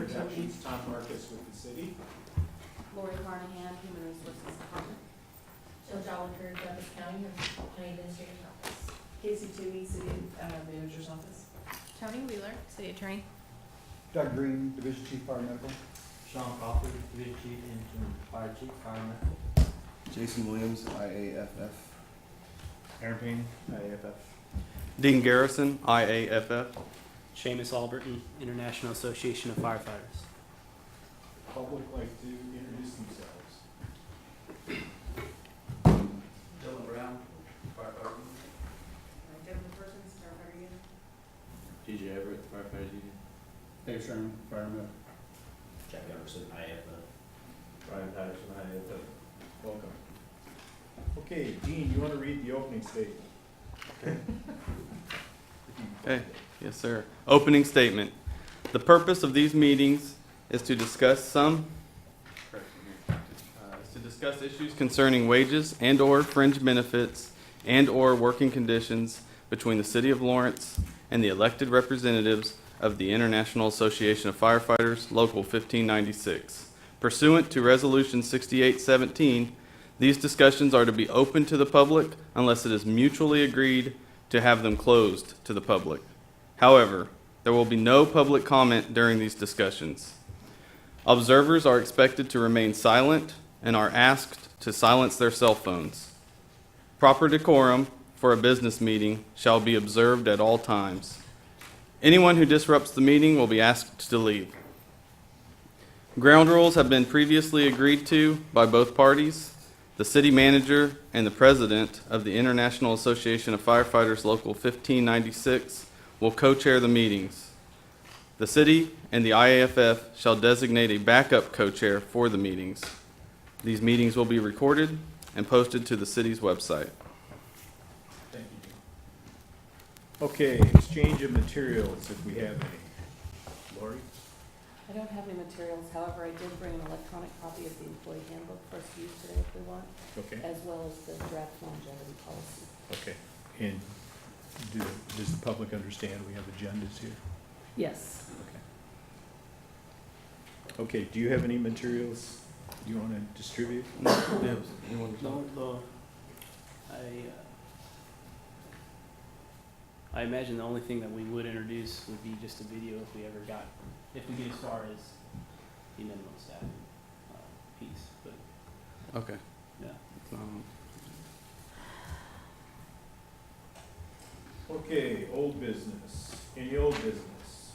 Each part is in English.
Introductions, Tom Marcus with the city. Lori Carnahan, Human Resources Department. Jill Jolliker, Douglas County, County Administrator's Office. Casey Toohey, City Manager's Office. Tony Wheeler, City Attorney. Doug Green, Division Chief Fire Medical. Sean Crawford, Division Chief, Interim Fire Chief, Fire Medical. Jason Williams, IAFF. Aaron Payne, IAFF. Dean Garrison, IAFF. Seamus Alberton, International Association of Firefighters. Public like to introduce themselves. Dylan Brown, Firefighter. Jennifer Persons, Firefighter Unit. TJ Everett, Firefighter Union. Dave Sherman, Fire Medical. Jack Emerson, IAFF. Brian Patterson, IAFF. Welcome. Okay, Dean, you want to read the opening statement? Okay, yes, sir. Opening statement. The purpose of these meetings is to discuss issues concerning wages and/or fringe benefits and/or working conditions between the City of Lawrence and the elected representatives of the International Association of Firefighters, Local 1596. Pursuant to Resolution 6817, these discussions are to be open to the public unless it is mutually agreed to have them closed to the public. However, there will be no public comment during these discussions. Observers are expected to remain silent and are asked to silence their cell phones. Proper decorum for a business meeting shall be observed at all times. Anyone who disrupts the meeting will be asked to leave. Ground rules have been previously agreed to by both parties. The city manager and the president of the International Association of Firefighters Local 1596 will co-chair the meetings. The city and the IAFF shall designate a backup co-chair for the meetings. These meetings will be recorded and posted to the city's website. Thank you, Dean. Okay, exchange of materials if we have any. Lori? I don't have any materials, however, I did bring an electronic copy of the employee handbook for us to use today if we want, Okay, as well as the draft longevity policy. okay. And does the public understand we have agendas here? Yes. Okay. Okay, do you have any materials you want to distribute? I imagine the only thing that we would introduce would be just a video if we get as far as the minimum staffing piece, but Okay. yeah. Okay, old business. Any old business?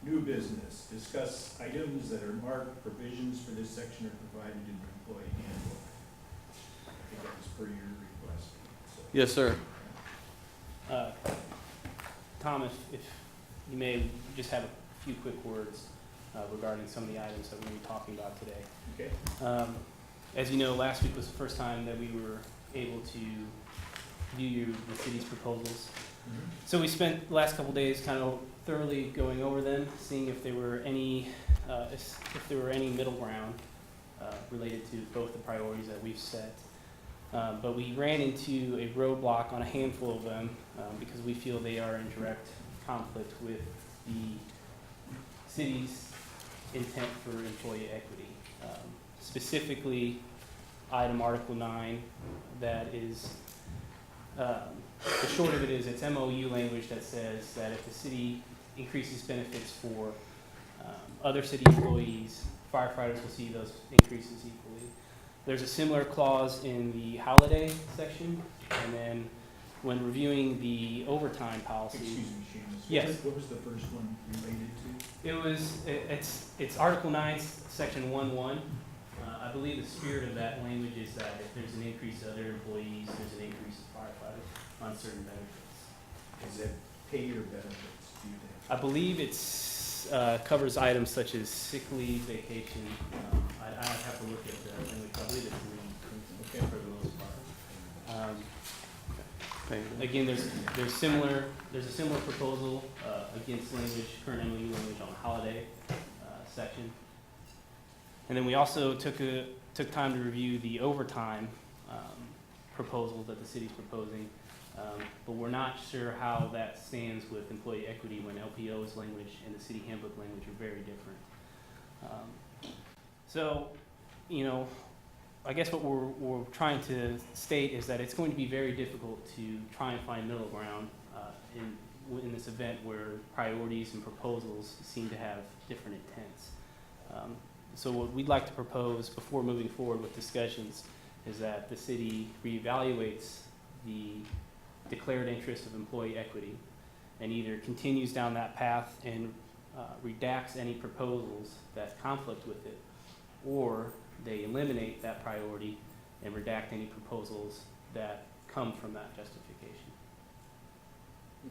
New business. Discuss items that are marked. Provisions for this section are provided in the employee handbook. I think that was per your request. So- Yes, sir. Tom, if you may just have a few quick words regarding some of the items that we're going to be talking about today. Okay. As you know, last week was the first time that we were able to view the city's proposals. So we spent the last couple days kind of thoroughly going over them, seeing if there were any middle ground related to both the priorities that we've set. But we ran into a roadblock on a handful of them because we feel they are in direct conflict with the city's intent for employee equity. Specifically, item Article 9, that is, the short of it is it's MOU language that says that if the city increases benefits for other city employees, firefighters will see those increases equally. There's a similar clause in the holiday section, and then when reviewing the overtime policy. Excuse me, Seamus. Yes. What was the first one related to? It's Article 9, Section 1.1. I believe the spirit of that language is that if there's an increase of other employees, there's an increase of firefighters on certain benefits. Is it pay or benefits? Do you think? I believe it's covers items such as sick leave, vacation. I have to look at the language. I believe it's leave for the most part. Again, there's a similar proposal against current MOU language on the holiday section. And then we also took time to review the overtime proposal that the city's proposing. But we're not sure how that stands with employee equity when LPO's language and the city handbook language are very different. So, you know, I guess what we're trying to state is that it's going to be very difficult to try and find middle ground in this event where priorities and proposals seem to have different intents. So what we'd like to propose before moving forward with discussions is that the city reevaluates the declared interest of employee equity and either continues down that path and redacts any proposals that conflict with it, or they eliminate that priority and redact any proposals that come from that justification.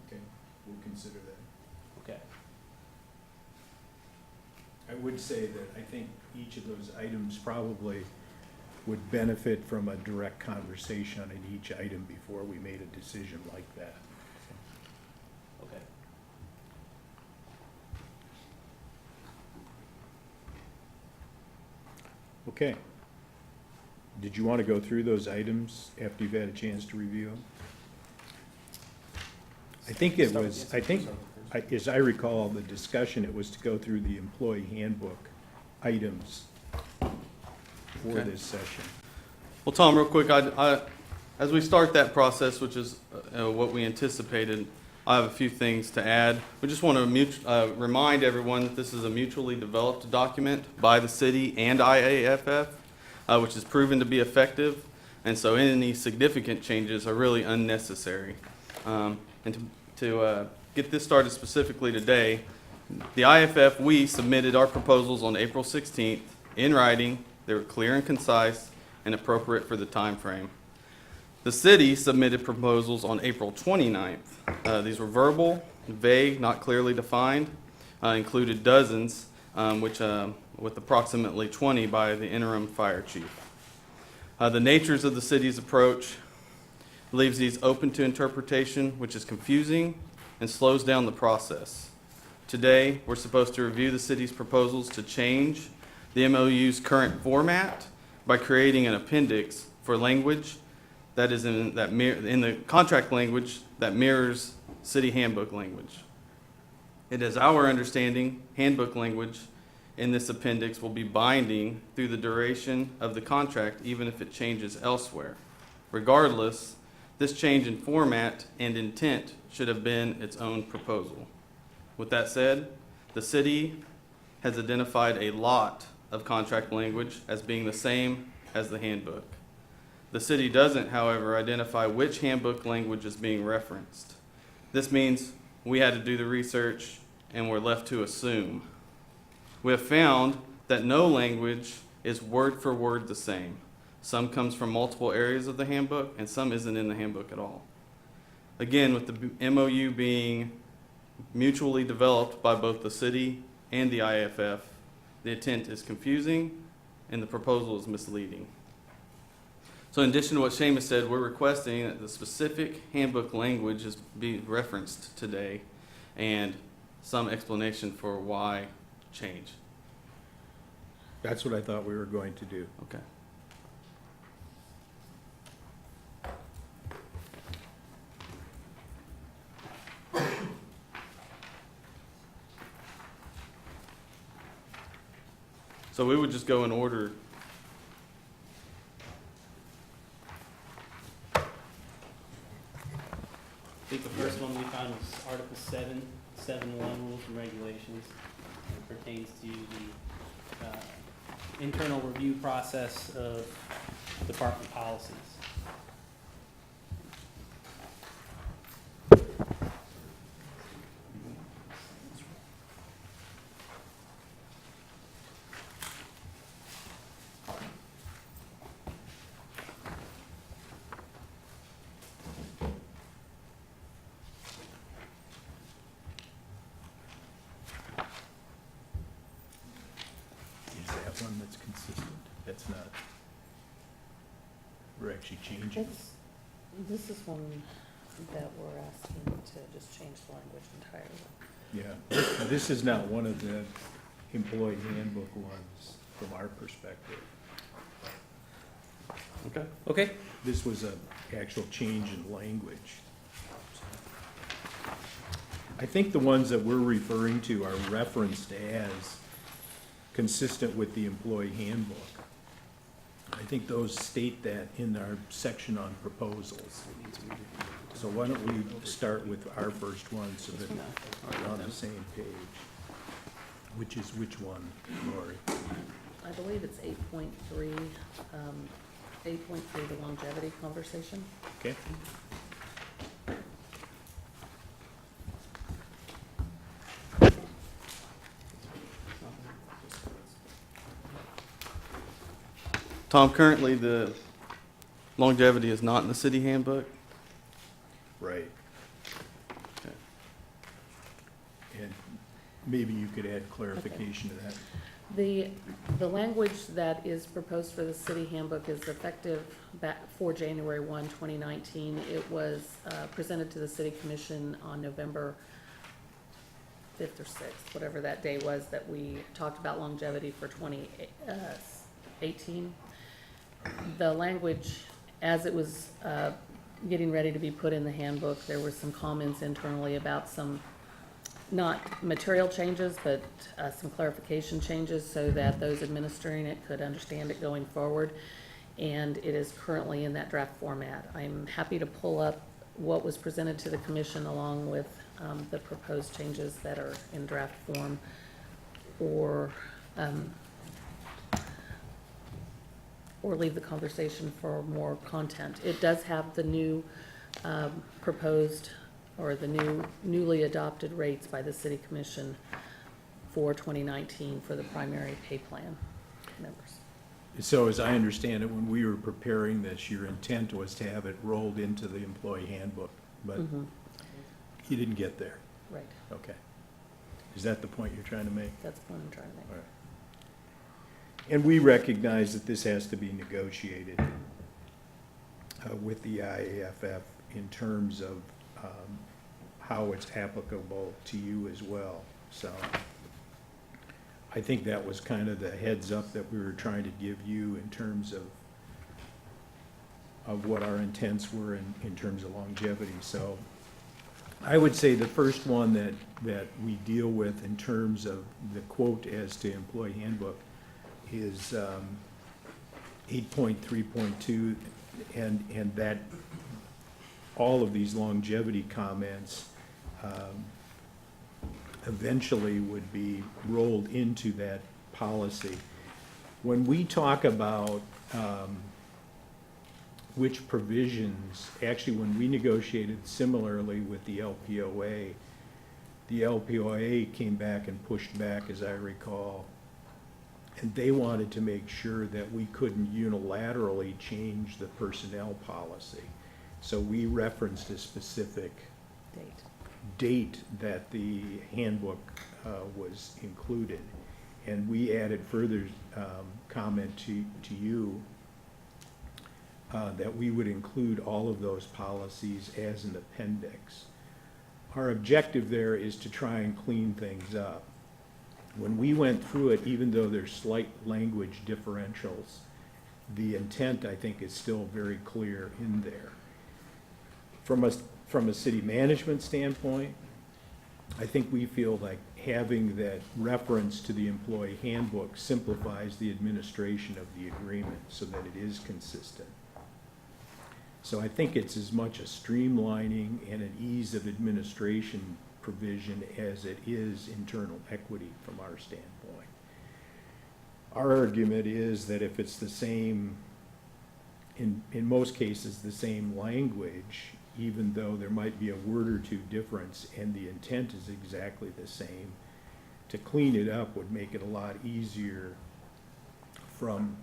Okay, we'll consider that. Okay. I would say that I think each of those items probably would benefit from a direct conversation on each item before we made a decision like that. Okay. Okay. Did you want to go through those items after you've had a chance to review them? I think it was, as I recall, the discussion, it was to go through the employee handbook items for Okay. this session. Well, Tom, real quick, as we start that process, which is what we anticipated, I have a few things to add. We just want to remind everyone that this is a mutually developed document by the city and IAFF, which is proven to be effective, and so any significant changes are really unnecessary. And to get this started specifically today, the IAFF, we submitted our proposals on April 16th in writing. They were clear and concise and appropriate for the time frame. The city submitted proposals on April 29th. These were verbal, vague, not clearly defined, included dozens, with approximately 20 by the interim fire chief. The natures of the city's approach leaves these open to interpretation, which is confusing and slows down the process. Today, we're supposed to review the city's proposals to change the MOU's current format by creating an appendix for language that is in the contract language that mirrors city handbook language. It is our understanding handbook language in this appendix will be binding through the duration of the contract, even if it changes elsewhere. Regardless, this change in format and intent should have been its own proposal. With that said, the city has identified a lot of contract language as being the same as the handbook. The city doesn't, however, identify which handbook language is being referenced. This means we had to do the research and we're left to assume. We have found that no language is word for word the same. Some comes from multiple areas of the handbook and some isn't in the handbook at all. Again, with the MOU being mutually developed by both the city and the IAFF, the intent is confusing and the proposal is misleading. So in addition to what Seamus said, we're requesting that the specific handbook language is be referenced today and some explanation for why change. That's what I thought we were going to do. Okay. So we would just go in order. I think the first one we found was Article 7.1 Rules and Regulations. It pertains to the internal review process of department policies. Is that one that's consistent? That's not, we're actually changing. This is one that we're asking to just change the language entirely. Yeah, this is not one of the employee handbook ones from our perspective. Okay. Okay. This was an actual change in language. I think the ones that we're referring to are referenced as consistent with the employee handbook. I think those state that in our section on proposals. So why don't we start with our first one so that we're on the same page? Which is which one, Lori? I believe it's 8.3, 8.3, the longevity conversation. Okay. Tom, currently the longevity is not in the city handbook. Right. Okay. And maybe you could add clarification to that. The language that is proposed for the city handbook is effective back for January 1, 2019. It was presented to the city commission on November 5th or 6th, whatever that day was that we talked about longevity for 2018. The language, as it was getting ready to be put in the handbook, there were some comments internally about some, not material changes, but some clarification changes so that those administering it could understand it going forward. And it is currently in that draft format. I'm happy to pull up what was presented to the commission along with the proposed changes that are in draft form, or leave the conversation for more content. It does have the new proposed, or the newly adopted rates by the city commission for 2019 for the primary pay plan members. So as I understand it, when we were preparing this, your intent was to have it rolled into the employee handbook, but you didn't get there. Right, Okay. Is that the point you're trying to make? that's the point I'm trying to make. All right. And we recognize that this has to be negotiated with the IAFF in terms of how it's applicable to you as well. So I think that was kind of the heads up that we were trying to give you in terms of what our intents were in terms of longevity. So I would say the first one that we deal with in terms of the quote as to employee handbook is 8.3.2, and that all of these longevity comments eventually would be rolled into that policy. When we talk about which provisions, actually when we negotiated similarly with the LPOA came back and pushed back, as I recall, and they wanted to make sure that we couldn't unilaterally change the personnel policy. So we referenced a specific date that the handbook was included. And we added further comment to you that we would include all of those policies as an appendix. Our objective there is to try and clean things up. When we went through it, even though there's slight language differentials, the intent, I think, is still very clear in there. From a city management standpoint, I think we feel like having that reference to the employee handbook simplifies the administration of the agreement so that it is consistent. So I think it's as much a streamlining and an ease of administration provision as it is internal equity from our standpoint. Our argument is that if it's the same, in most cases, the same language, even though there might be a word or two difference and the intent is exactly the same, to clean it up would make it a lot easier from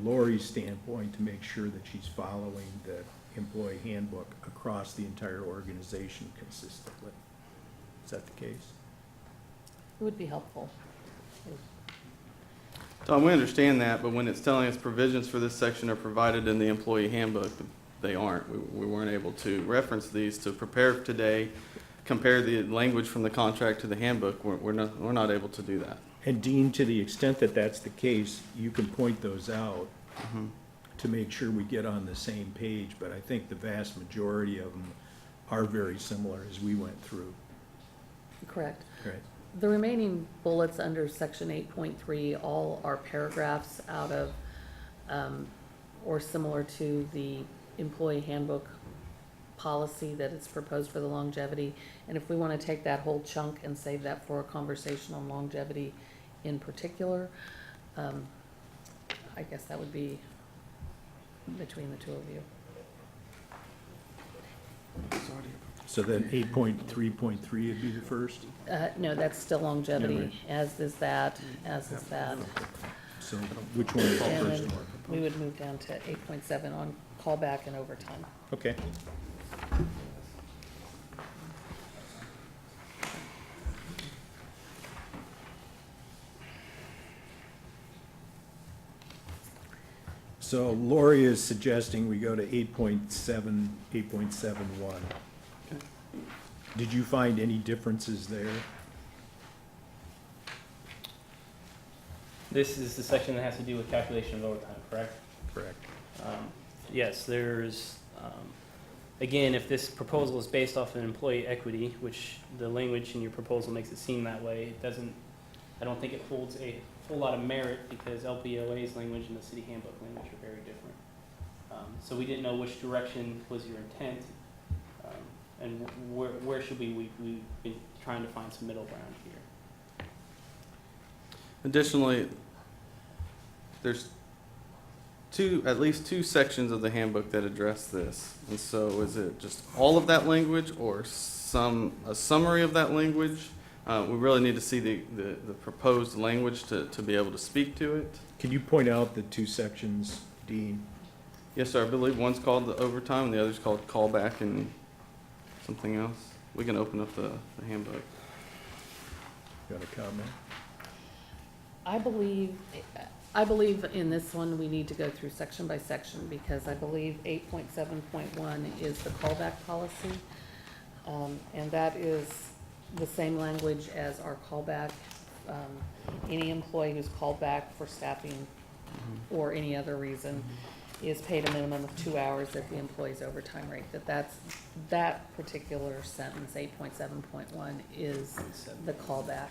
Lori's standpoint to make sure that she's following the employee handbook across the entire organization consistently. Is that the case? It would be helpful. Tom, we understand that, but when it's telling us provisions for this section are provided in the employee handbook, they aren't. We weren't able to reference these to prepare today, compare the language from the contract to the handbook. We're not able to do that. And Dean, to the extent that that's the case, you can point those out to make sure we get on the same page, but I think the vast majority of them are very similar as we went through. Correct. Right. The remaining bullets under section 8.3 all are paragraphs out of, or similar to the employee handbook policy that is proposed for the longevity. And if we want to take that whole chunk and save that for a conversation on longevity in particular, I guess that would be between the two of you. So then 8.3.3 would be the first? No, that's still longevity, Never mind. as is that, as is that. So which one is the And first then one? we would move down to 8.7 on callback and overtime. Okay. So Lori is suggesting we go to 8.7, 8.71. Did you find any differences there? This is the section that has to do with calculation of overtime, correct? Correct. Yes, there's, again, if this proposal is based off an employee equity, which the language in your proposal makes it seem that way, it doesn't, I don't think it holds a whole lot of merit because LPOA's language and the city handbook language are very different. So we didn't know which direction was your intent, and where should we've been trying to find some middle ground here. Additionally, there's at least two sections of the handbook that address this. And so is it just all of that language or a summary of that language? We really need to see the proposed language to be able to speak to it. Can you point out the two sections, Dean? Yes, sir. I believe one's called the overtime and the other's called callback and something else. We can open up the handbook. Got a comment? I believe in this one, we need to go through section by section because I believe 8.7.1 is the callback policy. And that is the same language as our callback. Any employee who's called back for staffing or any other reason is paid a minimum of 2 hours at the employee's overtime rate. That particular sentence, 8.7.1, is the callback.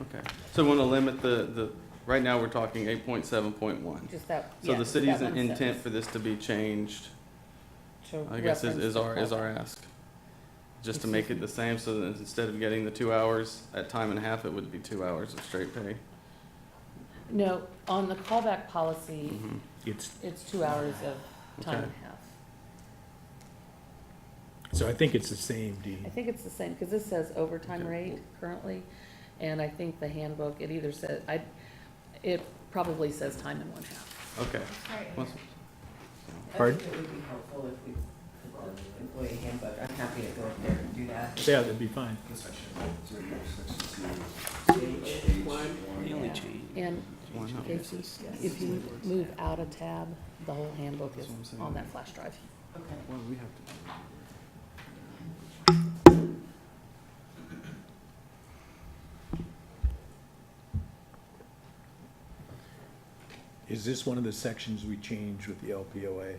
Okay. So we want to limit right now we're talking 8.7.1. Just that. So yeah, the just city's that one intent sentence for this to be changed, to I guess, reference is the our callback. ask. Just to make it the same, so that instead of getting the 2 hours at time and a half, it would be 2 hours of straight pay. No, on the callback policy, Mhm. it's 2 hours of time Okay. and a half. So I think it's the same, Dean. I think it's the same, because this says overtime Okay. rate currently, and I think the handbook, it either says, it probably says time and 1/2. Okay. Once- Pardon? I think it would be helpful if we put the employee handbook, I'm happy to go up there and do that. Yeah, that'd be fine. The only change. And Why not? if you move out a tab, the whole handbook is That's what I'm saying. on that flash drive. Okay. What do we have to do? Is this one of the sections we changed with the LPOA?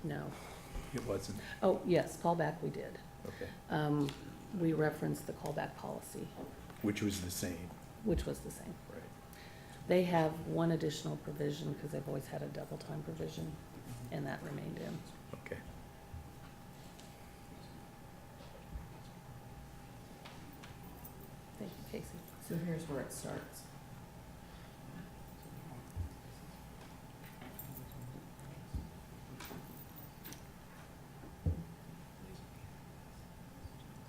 No. It wasn't. Oh, yes, callback we did. Okay. We referenced the callback policy, Which was the same. which was the same. Right. They have one additional provision, because they've always had a double time provision, and that remained in. Okay. Thank you, Casey. So here's where it starts.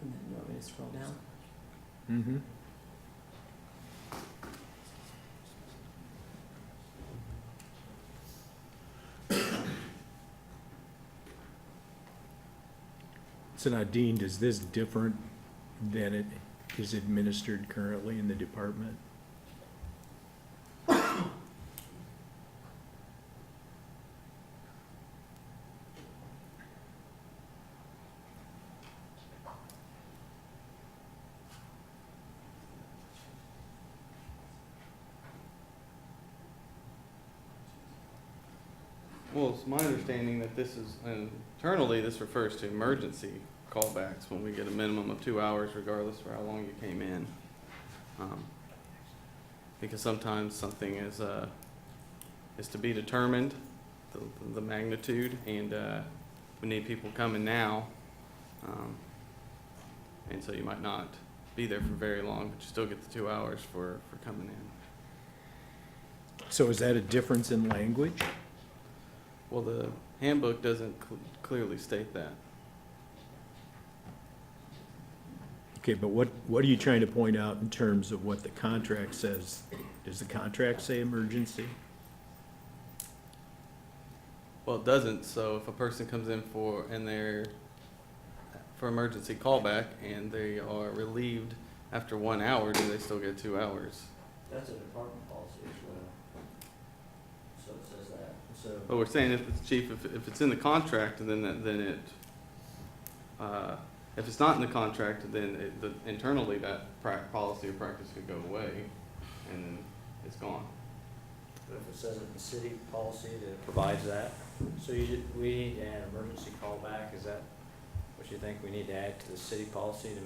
And then you want me to scroll down? Mm-hmm. So now, Dean, does this different than it is administered currently in the department? Well, it's my understanding that this is, internally, this refers to emergency callbacks when we get a minimum of 2 hours regardless for how long you came in. Because sometimes something is to be determined, the magnitude, and we need people coming now. And so you might not be there for very long, but you still get the 2 hours for coming in. So is that a difference in language? Well, the handbook doesn't clearly state that. Okay, but what are you trying to point out in terms of what the contract says? Does the contract say emergency? Well, it doesn't, so if a person comes in for emergency callback and they are relieved after 1 hour, do they still get 2 hours? That's a department policy as well. So it says that, so. But we're saying if it's chief, if it's in the contract, then if it's not in the contract, then internally that policy or practice could go away, and then it's gone. But if it says it in the city policy that it provides that, so we need to add emergency callback, is that what you think we need to add to the city policy to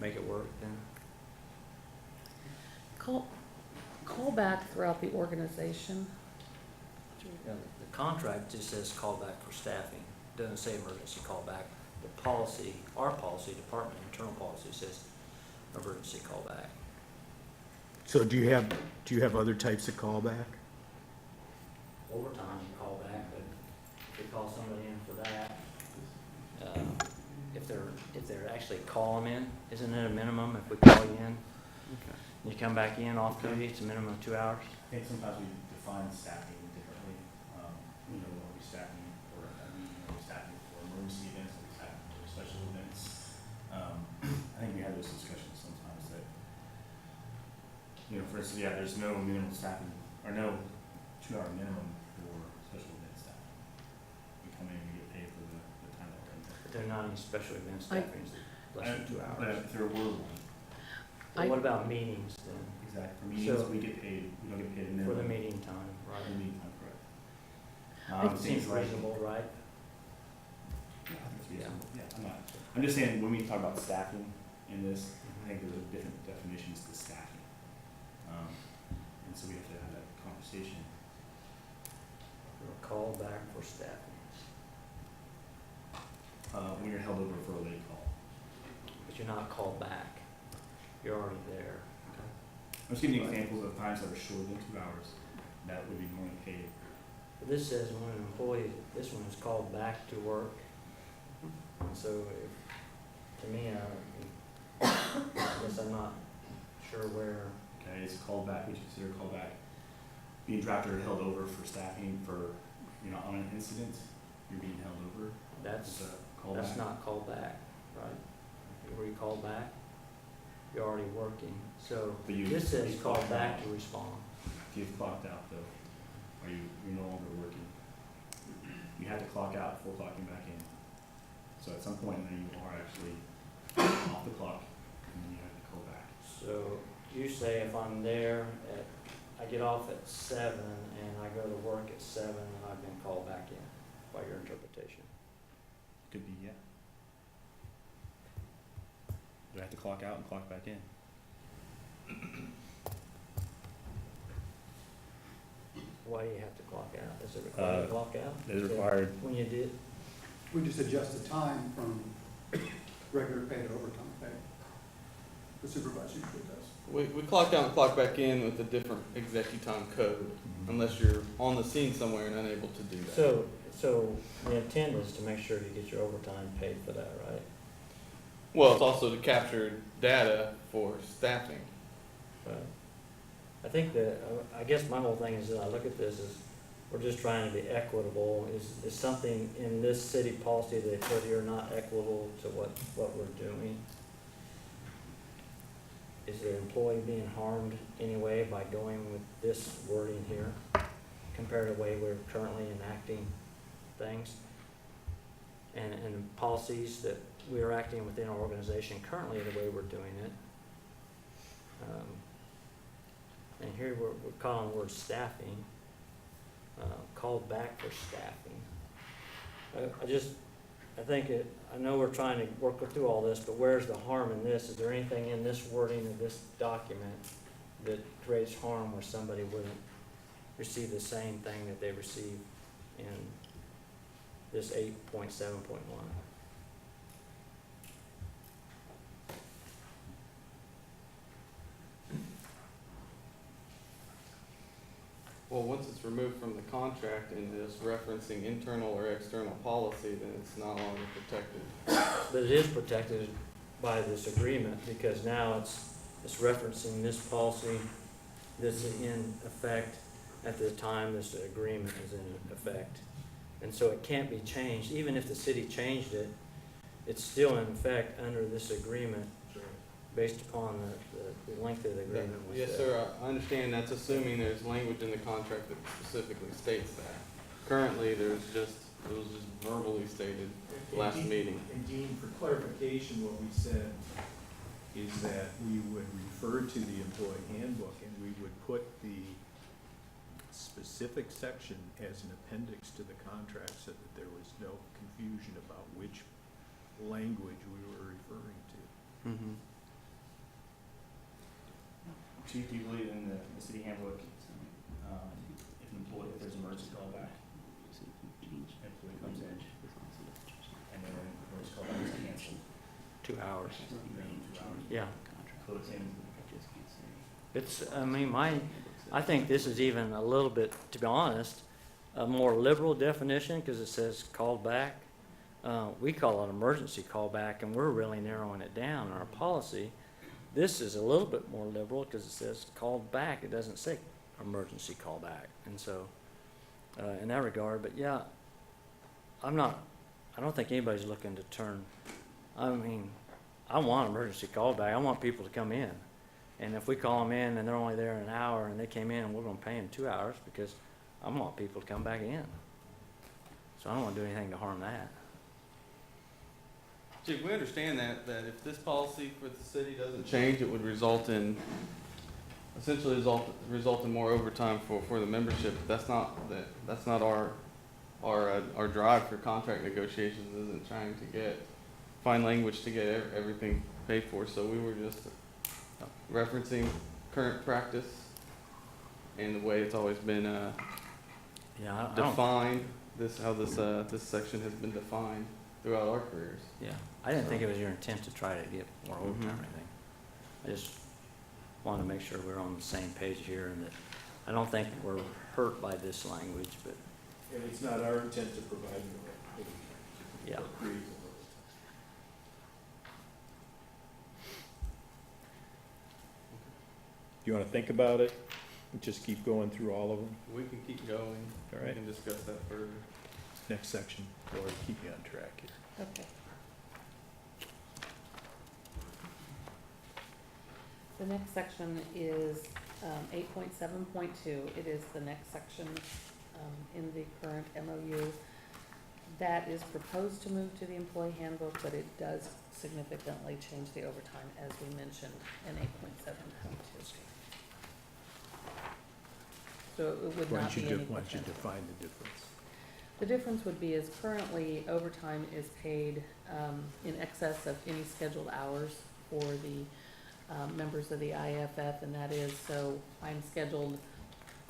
make it work then? Call back throughout the organization. Yeah, the contract just says callback for staffing, doesn't say emergency callback. The policy, our policy, department internal policy says emergency callback. So do you have other types of callback? Overtime callback, but if we call somebody in for that, if they're actually calling in, isn't it a minimum if we call you in? Okay. You come back in off duty, it's a minimum of 2 hours? I think sometimes we define staffing differently. Are we staffing for a meeting, are we staffing for emergency events, are we staffing for special events? I think we have those discussions sometimes that, for instance, there's no minimum staffing, or no 2 hour minimum for special event staff. We come in and we get paid for the time that we're in there. But there are not any special event staffing, it's less than 2 hours. But if there were one, But what about meetings then? exactly, for meetings, So- we don't get paid a minimum. For the meeting time, For right? the meeting time, correct. It seems reasonable, right? Yeah, I think it's reasonable. Yeah, I'm just saying, when we talk about staffing in this, I think there's different definitions to staffing. And so we have to have that conversation. Or call back for staffing. When you're held over for a late call. But you're not called back. You're already there. I'm just giving you examples of times that are shorter than 2 hours that would be normally paid. But this says when an employee, this one is called back to work. And so to me, I guess I'm not sure where. Okay, it's a callback, we should consider a callback. Being drafted or held over for staffing for, on an incident, you're being held over. That's It's a callback. That's not called back, right? Were you called back? You're already working, so But you- this says you called clocked back out. to respond. If you've clocked out though, or you're no longer working, you have to clock out before clocking back in. So at some point then you are actually off the clock and then you have to call back. So you say if I'm there I get off at 7 and I go to work at 7 and I've been called back in by your interpretation. Could be, yeah. You have to clock out and clock back in. Why do you have to clock out? Is it required to clock out? It is required. When you did, We just adjust the time from regular pay to overtime pay. The supervisor usually does. We clock out and clock back in with a different executive time code, unless you're on the scene somewhere and unable to do that. so the intent is to make sure you get your overtime paid for that, right? Well, it's also to capture data for staffing. Right. I think that, I guess my whole thing is that I look at this as, we're just trying to be equitable. Is something in this city policy they put here not equitable to what we're doing? Is the employee being harmed anyway by going with this wording here compared to the way we're currently enacting things? And policies that we're acting within our organization currently the way we're doing it. And here we're calling the word staffing. called back for staffing. I know we're trying to work through all this, but where's the harm in this? Is there anything in this wording of this document that creates harm where somebody wouldn't receive the same thing that they receive in this 8.7.1? Well, once it's removed from the contract and is referencing internal or external policy, then it's no longer protected. But it is protected by this agreement, because now it's referencing this policy that's in effect at the time this agreement is in effect. And so it can't be changed. Even if the city changed it, it's still in effect under this agreement based upon the length of the agreement. was Yes, set. sir, I understand that's assuming there's language in the contract that specifically states that. Currently, it was just verbally stated last meeting. And Dean, for clarification, what we said is that we would refer to the employee handbook and we would put the specific section as an appendix to the contract so that there was no confusion about which language we were referring to. Mm-hmm. Chief, do you believe in the city handbook, if there's emergency callback, employee comes in, and then emergency callback is canceled, 2 hours. then 2 hours, Yeah. put in, I think this is even a little bit, to be honest, a more liberal definition, because it says called back. We call it emergency callback, and we're really narrowing it down in our policy. This is a little bit more liberal because it says called back. It doesn't say emergency callback. And so, in that regard, but yeah, I don't think anybody's looking to turn, I want emergency callback. I want people to come in. And if we call them in and they're only there an hour and they came in, and we're going to pay them 2 hours because I want people to come back in. So I don't want to do anything to harm that. Chief, we understand that if this policy for the city doesn't change, it would essentially result in more overtime for the membership. That's not our drive for contract negotiations isn't trying to find language to get everything paid for. So we were just referencing current practice and the way it's always been defined. How this section has been defined throughout our careers. Yeah, I didn't think it was your intent to try to get more overtime or anything. I just wanted to make sure we're on the same page here, and that I don't think we're hurt by this language, but And it's not our intent to provide you yeah. Do you want to think about it? Just keep going through all of them? We can keep going. All We right. can discuss that further. Next section, or keep you on track here. Okay. The next section is 8.7.2. It is the next section in the current MOU. That is proposed to move to the employee handbook, but it does significantly change the overtime, as we mentioned in 8.7.2. So it would Why not don't be you any why don't you different. define the difference? The difference would be is currently overtime is paid in excess of any scheduled hours for the members of the IAFF, and that is, so I'm scheduled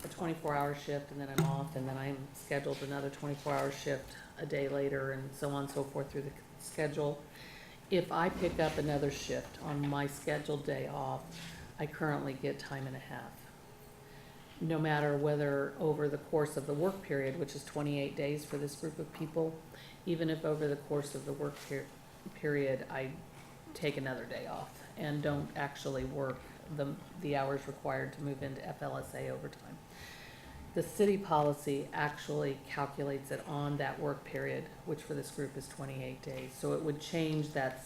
a 24-hour shift and then I'm off, and then I'm scheduled another 24-hour shift a day later, and so on and so forth through the schedule. If I pick up another shift on my scheduled day off, I currently get time and a half. No matter whether over the course of the work period, which is 28 days for this group of people, even if over the course of the work period I take another day off and don't actually work the hours required to move into FLSA overtime. The city policy actually calculates it on that work period, which for this group is 28 days. So it would change that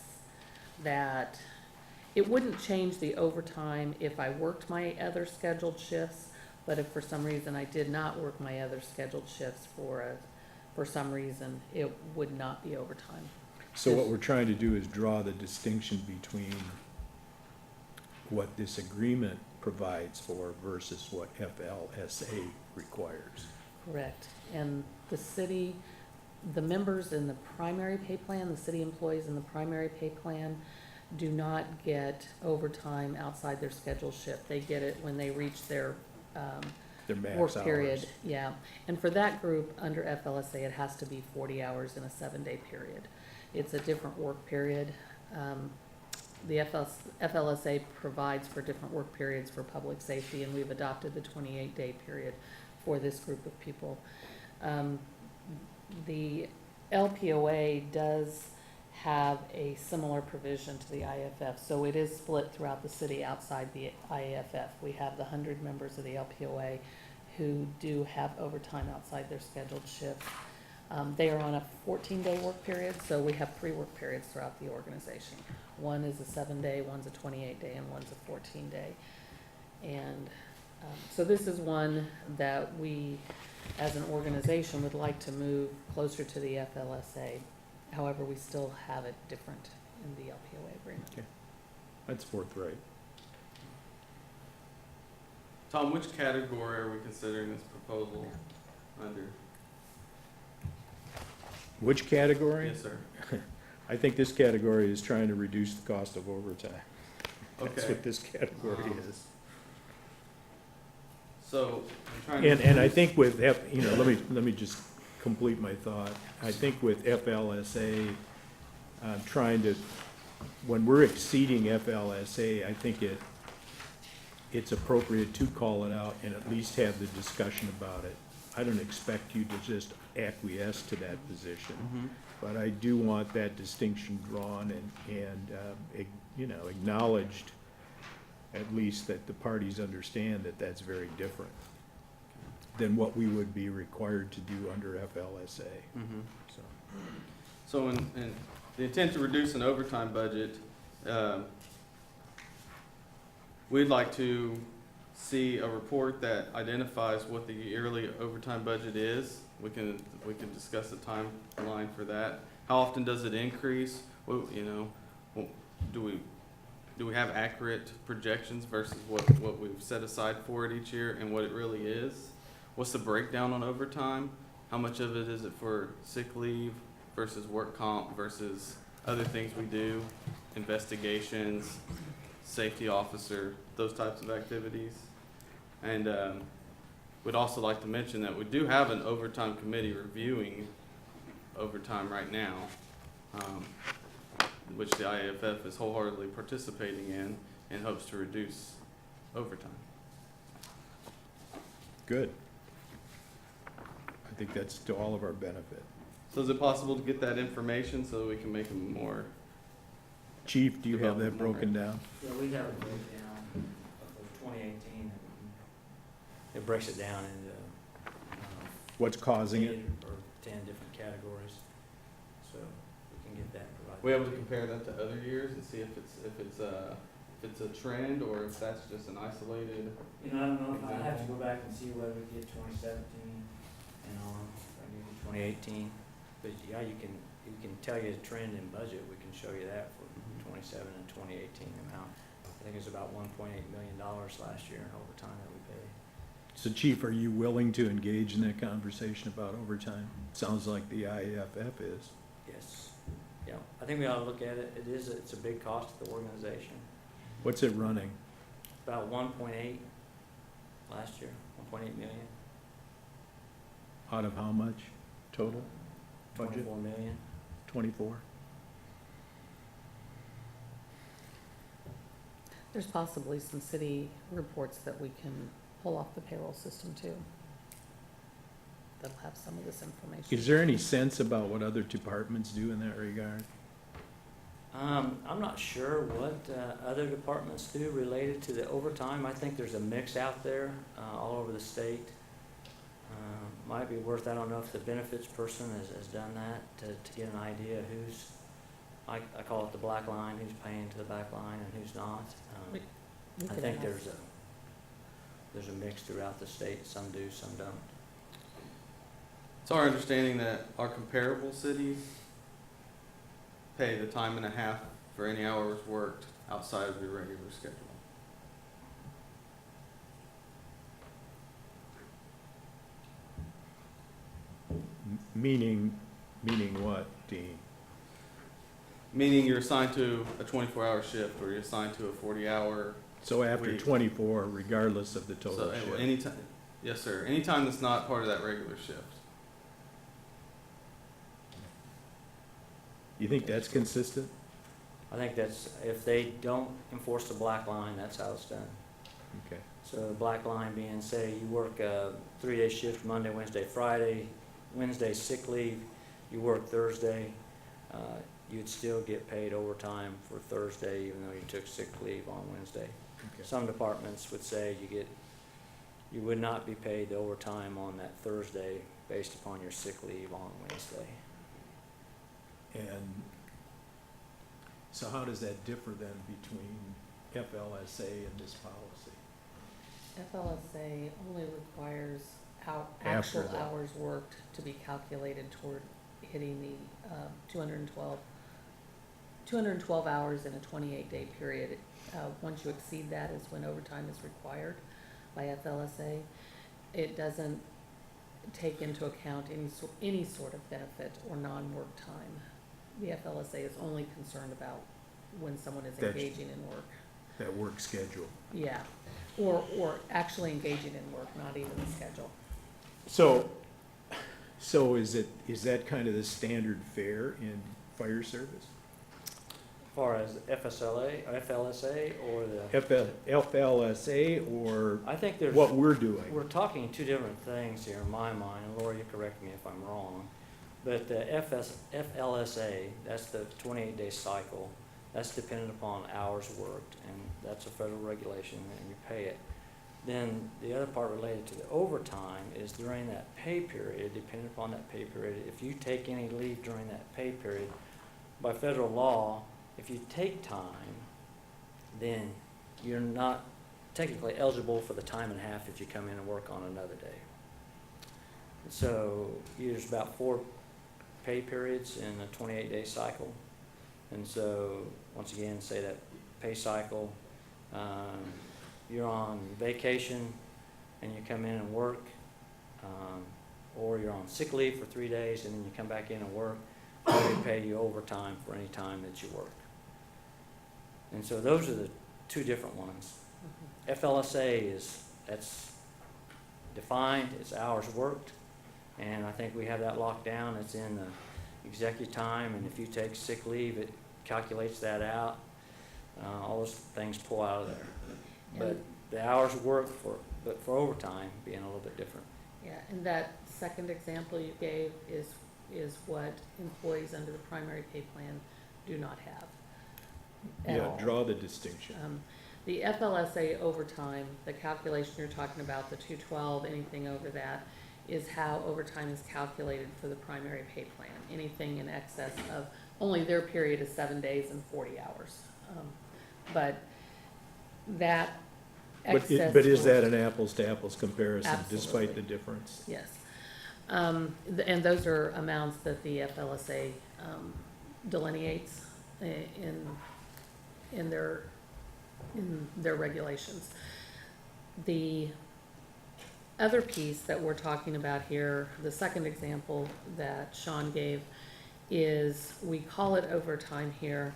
it wouldn't change the overtime if I worked my other scheduled shifts. But if for some reason I did not work my other scheduled shifts for some reason, it would not be overtime. So what we're trying to do is draw the distinction between what this agreement provides for versus what FLSA requires. Correct. And the city, the members in the primary pay plan, the city employees in the primary pay plan do not get overtime outside their scheduled shift. They get it when they reach their, Their max work period. hours. Yeah. And for that group, under FLSA, it has to be 40 hours in a 7-day period. It's a different work period. The FLSA provides for different work periods for public safety, and we've adopted the 28-day period for this group of people. The LPOA does have a similar provision to the IAFF, so it is split throughout the city outside the IAFF. We have the 100 members of the LPOA who do have overtime outside their scheduled shift. They are on a 14-day work period, so we have 3 work periods throughout the organization. One is a 7-day, one's a 28-day, and one's a 14-day. And so this is one that we, as an organization, would like to move closer to the FLSA. However, we still have it different in the LPOA agreement. Okay. That's forthright. Tom, which category are we considering this proposal under? Which category? Yes, sir. I think this category is trying to reduce the cost of overtime. That's Okay. what this category is. So, I'm trying to. And I think with, let me just complete my thought. I think with FLSA, trying to, when we're exceeding FLSA, I think it's appropriate to call it out and at least have the discussion about it. I don't expect you to just acquiesce to that position, but I do want that distinction drawn and acknowledged, at least that the parties understand that that's very different than what we would be required to do under FLSA. So, So in the intent to reduce an overtime budget, we'd like to see a report that identifies what the yearly overtime budget is. We can discuss the timeline for that. How often does it increase? Do we have accurate projections versus what we've set aside for it each year and what it really is? What's the breakdown on overtime? How much of it is it for sick leave versus work comp versus other things we do, investigations, safety officer, those types of activities? And we'd also like to mention that we do have an overtime committee reviewing overtime right now, which the IAFF is wholeheartedly participating in hopes to reduce overtime. good. I think that's to all of our benefit. So is it possible to get that information so that we can make them more? Chief, do you have that broken down? Yeah, we have a breakdown of 2018. It breaks it down into What's causing it? 8 or 10 different categories, so we can get that provided. We able to compare that to other years and see if it's a trend or if that's just an isolated? I don't know, I have to go back and see whether we did 2017 and on, I did 2018. But yeah, you can tell you the trend in budget, we can show you that for 27 and 2018 amount. I think it's about $1.8 million last year in overtime that we paid. So Chief, are you willing to engage in that conversation about overtime? Sounds like the IAFF is. Yes, yeah, I think we ought to look at it, it's a big cost to the organization. What's it running? About 1.8 last year, 1.8 million, Out of how much total? Budget? 24 million. 24? There's possibly some city reports that we can pull off the payroll system too. That'll have some of this information. Is there any sense about what other departments do in that regard? I'm not sure what other departments do related to the overtime. I think there's a mix out there all over the state. Might be worth, I don't know if the benefits person has done that to get an idea who's, I call it the black line, who's paying to the back line and who's not. We I could think ask. there's a mix throughout the state. Some do, some don't. It's our understanding that our comparable cities pay the time and a half for any hours worked outside of the regular schedule. Meaning what, Dean? Meaning you're assigned to a 24-hour shift, or you're assigned to a 40-hour. So after Week. 24, regardless of the total So shift? anytime, yes, sir. Anytime that's not part of that regular shift. You think that's consistent? I think that's, if they don't enforce the black line, that's how it's done. Okay. So the black line being, say, you work a 3-day shift, Monday, Wednesday, Friday, Wednesday sick leave, you work Thursday, you'd still get paid overtime for Thursday, even though you took sick leave on Wednesday. Okay. Some departments would say you would not be paid the overtime on that Thursday based upon your sick leave on Wednesday. And so how does that differ then between FLSA and this policy? FLSA only requires After actual that. hours worked to be calculated toward hitting the 212 hours in a 28-day period. Once you exceed that is when overtime is required by FLSA. It doesn't take into account any sort of benefit or non-work time. The FLSA is only concerned about when someone is That's- engaging in work. That work schedule? Yeah, or actually engaging in work, not even the schedule. So is that kind of the standard fare in fire service? As far as FLSA or the, FLSA or I think there's, what we're doing? we're talking two different things here in my mind, and Laura, you correct me if I'm wrong. But the FLSA, that's the 28-day cycle, that's dependent upon hours worked, and that's a federal regulation, and you pay it. Then the other part related to the overtime is during that pay period, depending upon that pay period, if you take any leave during that pay period, by federal law, if you take time, then you're not technically eligible for the time and a half if you come in and work on another day. So there's about 4 pay periods in a 28-day cycle. And so, once again, say that pay cycle, you're on vacation and you come in and work, or you're on sick leave for 3 days and then you come back in and work, they pay you overtime for any time that you work. And so those are the two different ones. FLSA that's defined, it's hours worked, and I think we have that locked down. It's in the executive time, and if you take sick leave, it calculates that out. All those things pull out of there. But And- the hours worked but for overtime being a little bit different. Yeah, and that second example you gave is what employees under the primary pay plan do not have at Yeah, all. draw the distinction. The FLSA overtime, the calculation you're talking about, the 212, anything over that, is how overtime is calculated for the primary pay plan. Anything in excess of, only their period is 7 days and 40 hours. But that excess. But is that an apples to apples comparison despite Absolutely. the difference? Yes. And those are amounts that the FLSA delineates in their regulations. The other piece that we're talking about here, the second example that Sean gave, is we call it overtime here.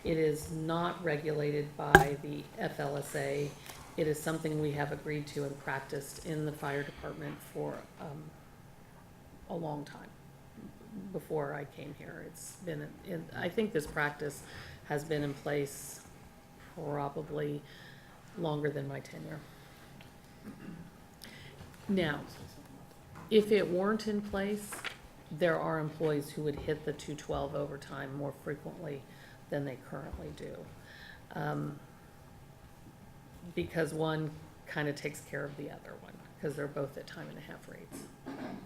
It is not regulated by the FLSA. It is something we have agreed to and practiced in the fire department for a long time, before I came here. It's been, I think this practice has been in place probably longer than my tenure. Now, if it weren't in place, there are employees who would hit the 212 overtime more frequently than they currently do. Because one kind of takes care of the other one, because they're both at time and a half rates. Can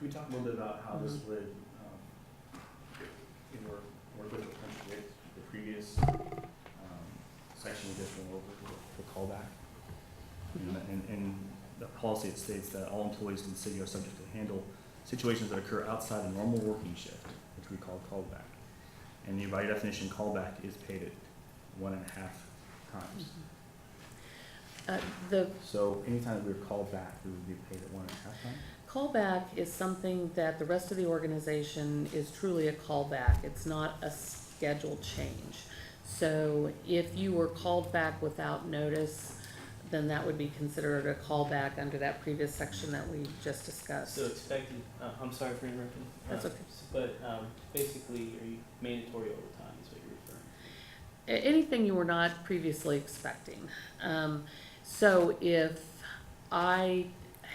we talk a little bit about how this would, work with the previous, section we just went over, the callback? And the policy, it states that all employees in the city are subject to handle situations that occur outside the normal working shift, which we call callback. And by definition, callback is paid at 1.5 times. The So anytime that we were called back, we would be paid at 1.5 times? callback is something that the rest of the organization is truly a callback. It's not a schedule change. So if you were called back without notice, then that would be considered a callback under that previous section that we just discussed. So expected, I'm sorry for interrupting. That's okay. But basically, are you mandatory overtime is what you're referring to? Anything you were not previously expecting. So if I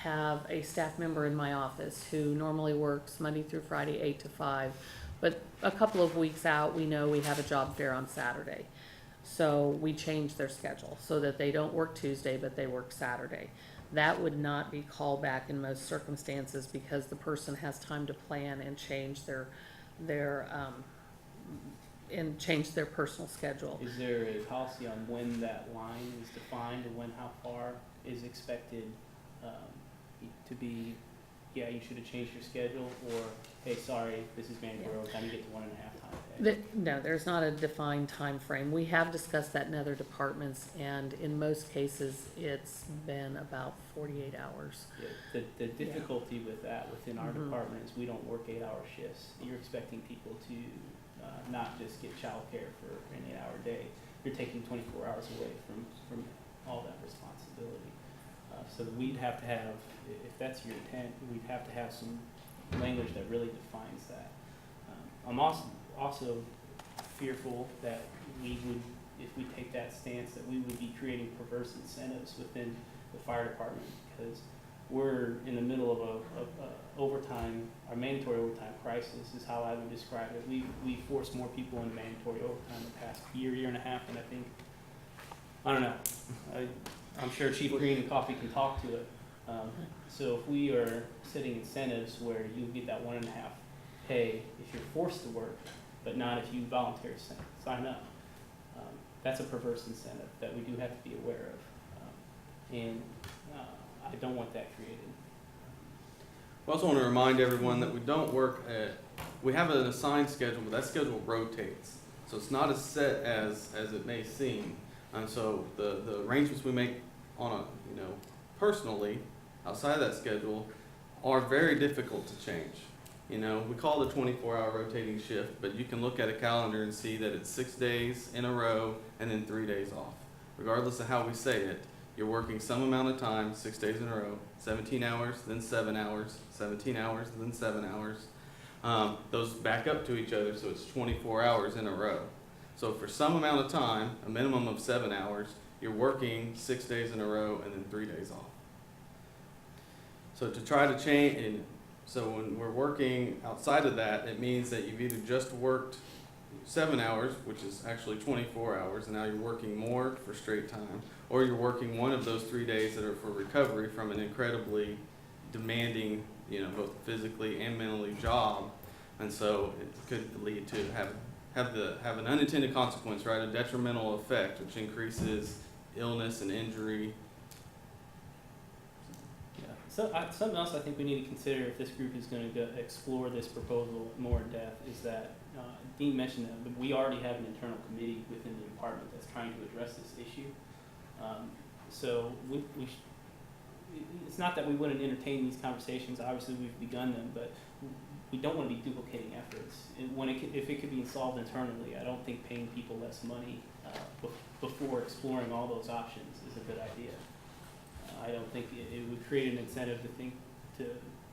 have a staff member in my office who normally works Monday through Friday, 8 to 5, but a couple of weeks out, we know we have a job fair on Saturday. So we change their schedule so that they don't work Tuesday, but they work Saturday. That would not be callback in most circumstances because the person has time to plan and change their personal schedule. Is there a policy on when that line is defined and when how far is expected to be, yeah, you should have changed your schedule, or, hey, sorry, this is mandatory overtime, you get to 1.5 times pay? No, there's not a defined time frame. We have discussed that in other departments, and in most cases, it's been about 48 hours. Yeah, the difficulty with that within our Mhm. department is we don't work 8-hour shifts. You're expecting people to not just get childcare for an 8-hour day. You're taking 24 hours away from all that responsibility. So we'd have to have, if that's your intent, we'd have to have some language that really defines that. I'm also fearful that we would, if we take that stance, that we would be creating perverse incentives within the fire department, because we're in the middle of a overtime, our mandatory overtime crisis is how I would describe it. We force more people into mandatory overtime the past year and a half, and I think, I don't know, I'm sure Chief Green and Coffee can talk to it. So if we are setting incentives where you get that 1.5 pay if you're forced to work, but not if you voluntarily sign up, that's a perverse incentive that we do have to be aware of. And I don't want that created. We also want to remind everyone that we have an assigned schedule, but that schedule rotates. So it's not as set as it may seem. And so the arrangements we make personally, outside of that schedule, are very difficult to change. We call it a 24-hour rotating shift, but you can look at a calendar and see that it's 6 days in a row and then 3 days off. Regardless of how we say it, you're working some amount of time, 6 days in a row, 17 hours, then 7 hours, 17 hours, then 7 hours. Those back up to each other, so it's 24 hours in a row. So for some amount of time, a minimum of 7 hours, you're working 6 days in a row and then 3 days off. So to try to change, and so when we're working outside of that, it means that you've either just worked 7 hours, which is actually 24 hours, and now you're working more for straight time, or you're working one of those 3 days that are for recovery from an incredibly demanding, both physically and mentally job. And so it could lead to have an unintended consequence, right? A detrimental effect, which increases illness and injury. Yeah. So something else I think we need to consider if this group is going to explore this proposal more in depth is that Dean mentioned that we already have an internal committee within the department that's trying to address this issue. So it's not that we wouldn't entertain these conversations. Obviously, we've begun them, but we don't want to be duplicating efforts. If it could be solved internally, I don't think paying people less money before exploring all those options is a good idea. I don't think it would create an incentive to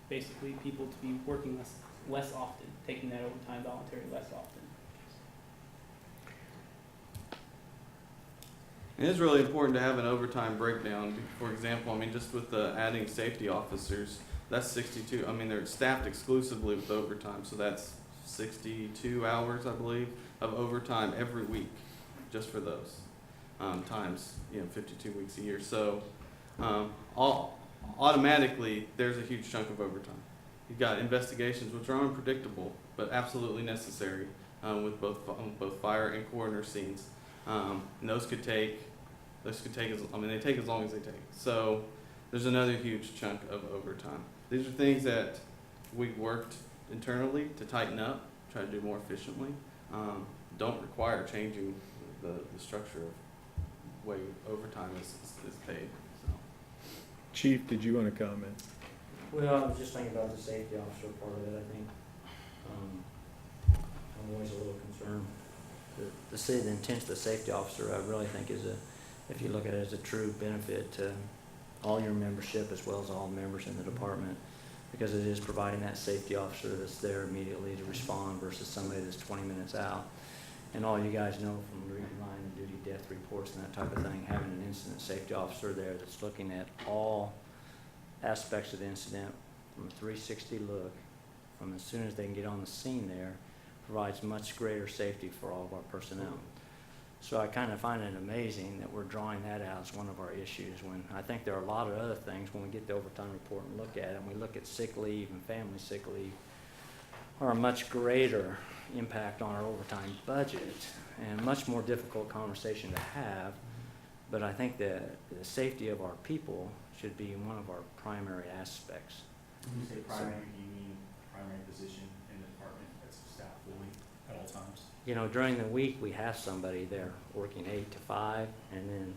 basically people to be working less often, taking that overtime voluntary less often. It is really important to have an overtime breakdown. For example, just with the adding safety officers, that's 62. They're staffed exclusively with overtime, so that's 62 hours, I believe, of overtime every week, just for those times, 52 weeks a year. So automatically, there's a huge chunk of overtime. You've got investigations, which are unpredictable, but absolutely necessary with both fire and coroner scenes. And those could take they take as long as they take. So there's another huge chunk of overtime. These are things that we've worked internally to tighten up, try to do more efficiently. Don't require changing the structure of way overtime is paid, so. Chief, did you want to comment? Well, I was just thinking about the safety officer part of it, I think. I'm always a little concerned. The intent of the safety officer, I really think is if you look at it as a true benefit to all your membership as well as all members in the department, because it is providing that safety officer that's there immediately to respond versus somebody that's 20 minutes out. And all you guys know from reading line of duty death reports and that type of thing, having an incident safety officer there that's looking at all aspects of the incident from a 360 look, from as soon as they can get on the scene there, provides much greater safety for all of our personnel. So I kind of find it amazing that we're drawing that out as one of our issues, when I think there are a lot of other things when we get the overtime report and look at it, and we look at sick leave and family sick leave, are a much greater impact on our overtime budget and a much more difficult conversation to have. But I think that the safety of our people should be one of our primary aspects. When you say primary, do you mean primary position in the department that's staffed fully at all times? You know, during the week, we have somebody there working 8 to 5, and then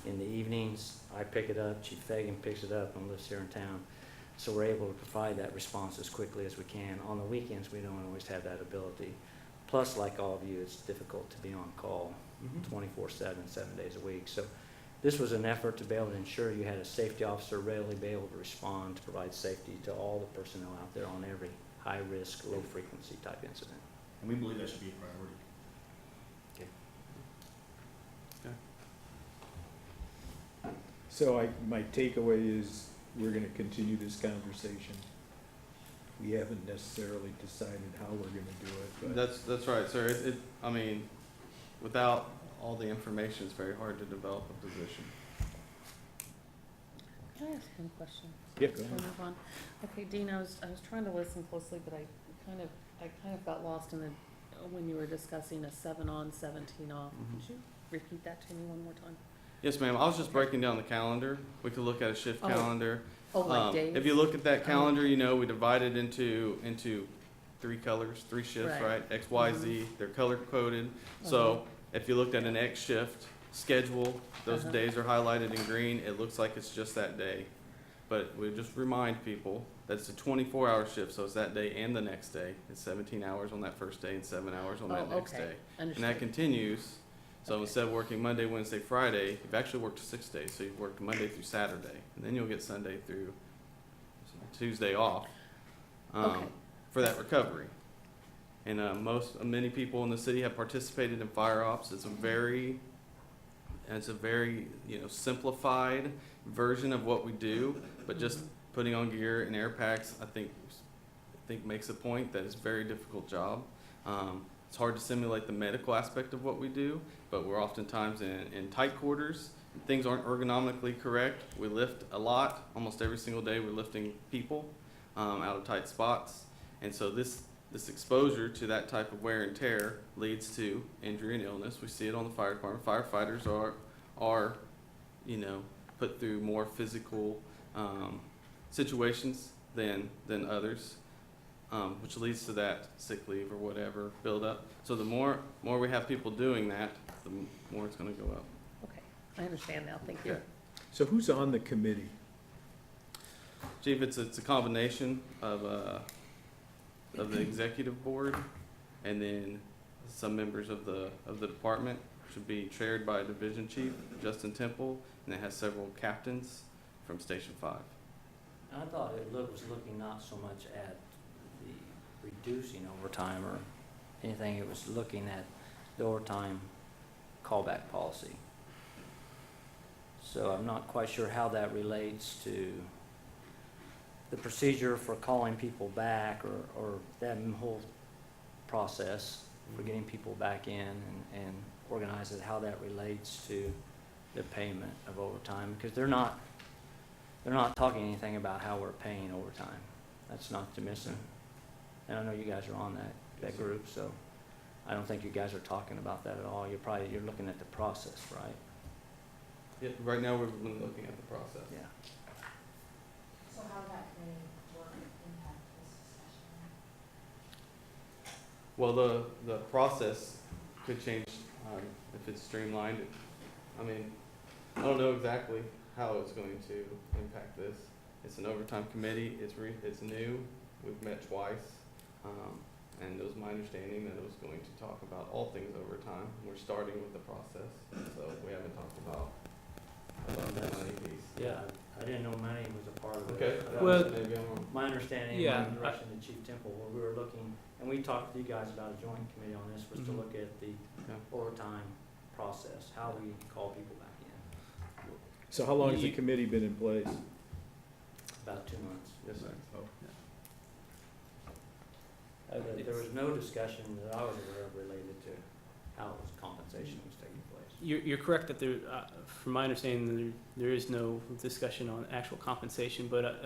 in the evenings, I pick it up, Chief Fagan picks it up and lives here in town. So we're able to provide that response as quickly as we can. On the weekends, we don't always have that ability. Plus, like all of you, it's difficult to be on call 24/7, 7 days a week. So this was an effort to be able to ensure you had a safety officer readily be able to respond to provide safety to all the personnel out there on every high-risk, low-frequency type incident. And we believe that should be a priority. So my takeaway is, we're gonna continue this conversation. We haven't necessarily decided how we're gonna do it, but That's right, sir. I mean, without all the information, it's very hard to develop a position. Can I ask one question? yeah, go Before ahead. we move on? Okay, Dean, I was trying to listen closely, but I kind of got lost in when you were discussing a 7 on, 17 off. Mhm. Could you repeat that to me one more time? Yes, ma'am. I was just breaking down the calendar. We could look at a shift Oh. calendar. Oh, like days? If you look at that calendar, you know, we divide it into 3 colors, 3 shifts, Right. right? X, Y, Z, they're color coded. So if you looked at an X shift schedule, those days are highlighted in green. It looks like it's just that day. But we just remind people that it's a 24-hour shift, so it's that day and the next day. It's 17 hours on that first day and 7 hours on that next day. And that Understood. continues. So Okay. instead of working Monday, Wednesday, Friday, you've actually worked 6 days. So you've worked Monday through Saturday, and then you'll get Sunday through Tuesday off Okay. for that recovery. And many people in the city have participated in fire ops. It's a very simplified version of what we do, but just putting on gear and air packs, I think makes a point that it's a very difficult job. It's hard to simulate the medical aspect of what we do, but we're oftentimes in tight quarters. Things aren't ergonomically correct. We lift a lot. Almost every single day we're lifting people out of tight spots. And so this exposure to that type of wear and tear leads to injury and illness. We see it on the fire department. Firefighters are put through more physical situations than others. Which leads to that sick leave or whatever buildup. So the more we have people doing that, the more it's going to go up. Okay, I understand now, thank you. Okay. So who's on the committee? Chief, it's a combination of the executive board, and then some members of the department. Should be chaired by Division Chief Justin Temple, and it has several captains from Station 5. I thought it was looking not so much at the reducing overtime or anything, it was looking at the overtime callback policy. So I'm not quite sure how that relates to the procedure for calling people back or that whole process for getting people back in and organize it, how that relates to the payment of overtime, because they're not talking anything about how we're paying overtime. That's not to miss it. And I know you guys are on that group, so I don't think you guys are talking about that at all. You're looking at the process, right? Yeah, right now we've been looking at the process. Yeah. So how did that committee work impact this discussion? Well, the process could change if it's streamlined. I mean, I don't know exactly how it's going to impact this. It's an overtime committee, it's new, we've met twice. And it was my understanding that it was going to talk about all things overtime. We're starting with the process, so we haven't talked about the money piece. Yeah, I didn't know money was a part of it. Okay. That Well- was Maybe I'm wrong. my understanding, Yeah, my direction to Chief Temple, where we were looking, and we talked to you guys about a joint committee on this, was to Mhm. look at the Yeah. overtime process, how we call people back in, So how long has the You- committee been in place? about 2 months. Yes, sir. Oh. There was no discussion that I was aware of related to how it was compensation was taking place. You're correct that there, from my understanding, there is no discussion on actual compensation, but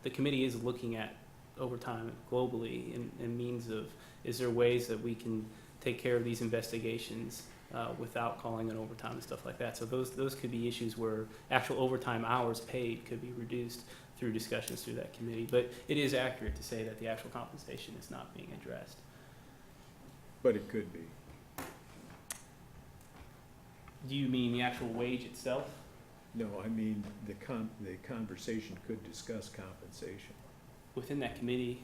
the committee is looking at overtime globally in means of, is there ways that we can take care of these investigations without calling it overtime and stuff like that. So those could be issues where actual overtime hours paid could be reduced through discussions through that committee. But it is accurate to say that the actual compensation is not being addressed. But it could be. Do you mean the actual wage itself? No, I mean, the conversation could discuss compensation. Within that committee,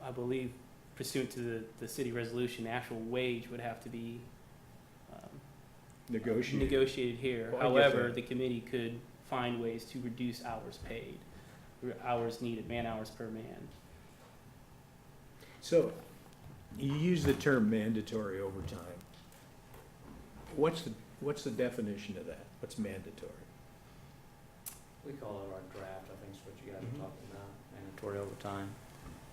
I believe pursuant to the city resolution, the actual wage would have to be negotiated here. Well, I get However, that. the committee could find ways to reduce hours paid, or hours needed, man hours per man. So, you use the term mandatory overtime. What's the definition of that? What's mandatory? We call it our draft, I think is what you guys Mhm. are talking about, mandatory overtime.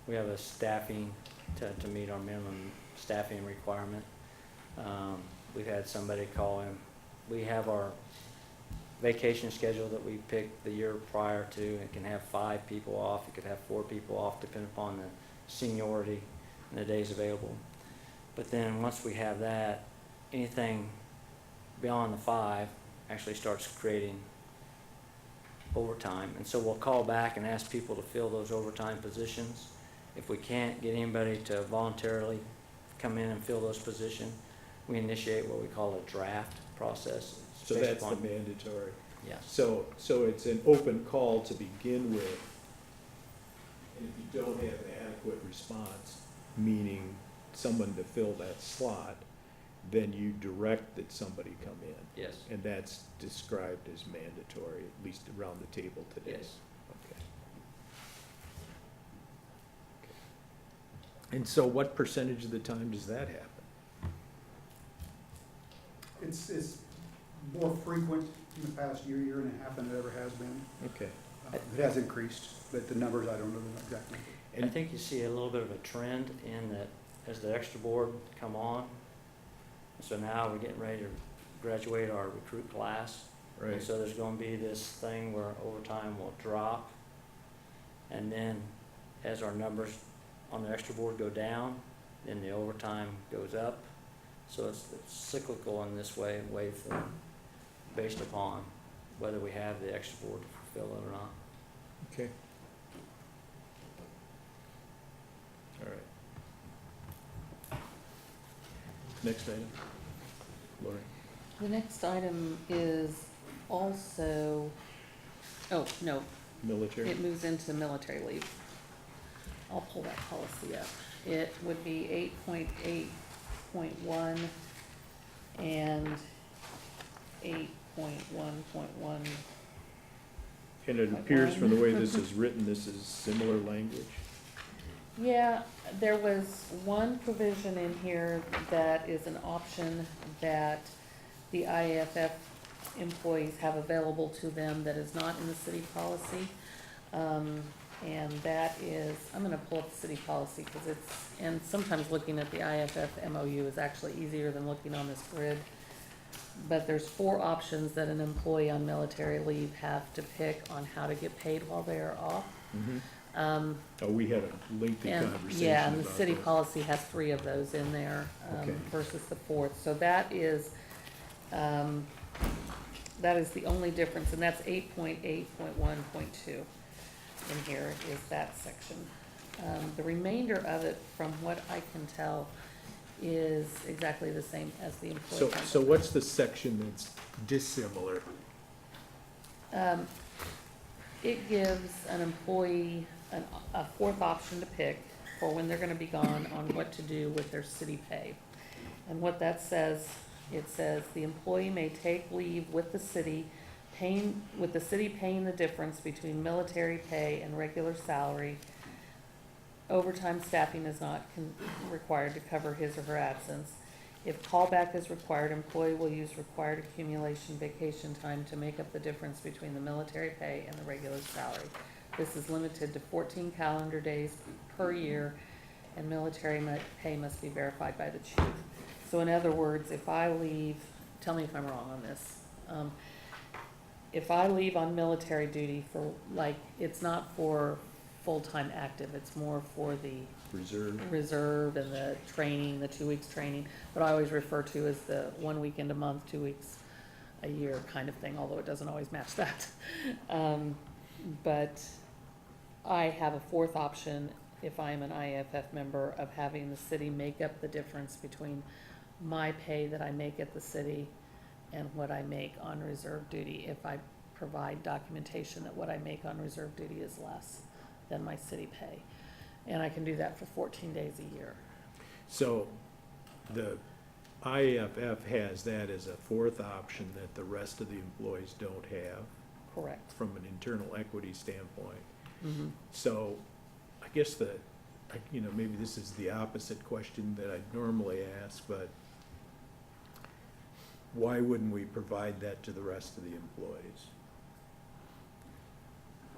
We have a staffing to meet our minimum staffing requirement. We've had somebody call in, we have our vacation schedule that we picked the year prior to. It can have 5 people off, it could have 4 people off, depending upon the seniority and the days available. But then, once we have that, anything beyond the 5 actually starts creating overtime. And so we'll call back and ask people to fill those overtime positions. If we can't get anybody to voluntarily come in and fill those positions, we initiate what we call a draft process. It's So based that's the upon- mandatory. Yes. So it's an open call to begin with. And if you don't have adequate response, meaning someone to fill that slot, then you direct that somebody come in. Yes. And that's described as mandatory, at least around the table today. Yes. Okay. And so what percentage of the time does that happen? It's more frequent in the past year and a half than it ever has been. Okay. It has increased, but the numbers, I don't know the exact number. I think you see a little bit of a trend in that as the extra board come on, so now we're getting ready to graduate our recruit class. And Right. so there's gonna be this thing where overtime will drop. And then as our numbers on the extra board go down, then the overtime goes up. So it's cyclical in this way, waveform, based upon whether we have the extra board to fulfill it or not. Okay. All right. Next item. Lori. The next item is also, oh, no, Military. it moves into military leave. I'll pull that policy up. It would be 8.8.1 and 8.1.1. And it appears from the way this is written, this is similar language. Yeah, there was one provision in here that is an option that the IAFF employees have available to them that is not in the city policy. And that is, I'm gonna pull up the city policy because it's, and sometimes looking at the IAFF MOU is actually easier than looking on this grid. But there's 4 options that an employee on military leave have to pick on how to get paid while they are off. Oh, we had a lengthy And, conversation yeah, and the about city this. policy has 3 of those in there, Okay. versus the 4th. So that is the only difference, and that's 8.8.1.2 in here is that section. The remainder of it, from what I can tell, is exactly the same as the employee So, handbook. so what's the section that's dissimilar? It gives an employee a fourth option to pick for when they're gonna be gone on what to do with their city pay. And what that says, it says the employee may take leave with the city paying the difference between military pay and regular salary. Overtime staffing is not required to cover his or her absence. If callback is required, employee will use required accumulation vacation time to make up the difference between the military pay and the regular salary. This is limited to 14 calendar days per year, and military pay must be verified by the chief. So in other words, if I leave, tell me if I'm wrong on this. If I leave on military duty for, like, it's not for full-time active, it's more for the reserve and the training, the 2 weeks training, what I always refer to as the 1 weekend a month, 2 weeks a year kind of thing, although it doesn't always match that. But I have a fourth option, if I am an IAFF member, of having the city make up the difference between my pay that I make at the city and what I make on reserve duty, if I provide documentation that what I make on reserve duty is less than my city pay. And I can do that for 14 days a year. So the IAFF has that as a fourth option that the rest of the employees don't have Correct. from an internal equity standpoint. Mhm. So I guess maybe this is the opposite question that I'd normally ask, but why wouldn't we provide that to the rest of the employees?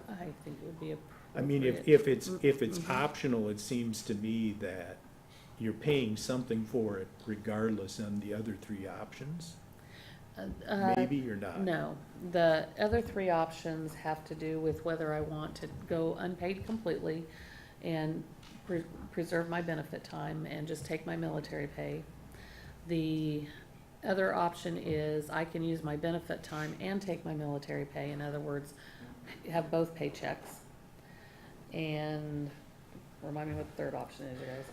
I think it would be I mean, if it's Mhm. optional, it seems to me that you're paying something for it regardless on the other three options. Maybe you're not. No, the other three options have to do with whether I want to go unpaid completely and preserve my benefit time and just take my military pay. The other option is I can use my benefit time and take my military pay. In other words, have both paychecks. And remind me what the third option is, you guys.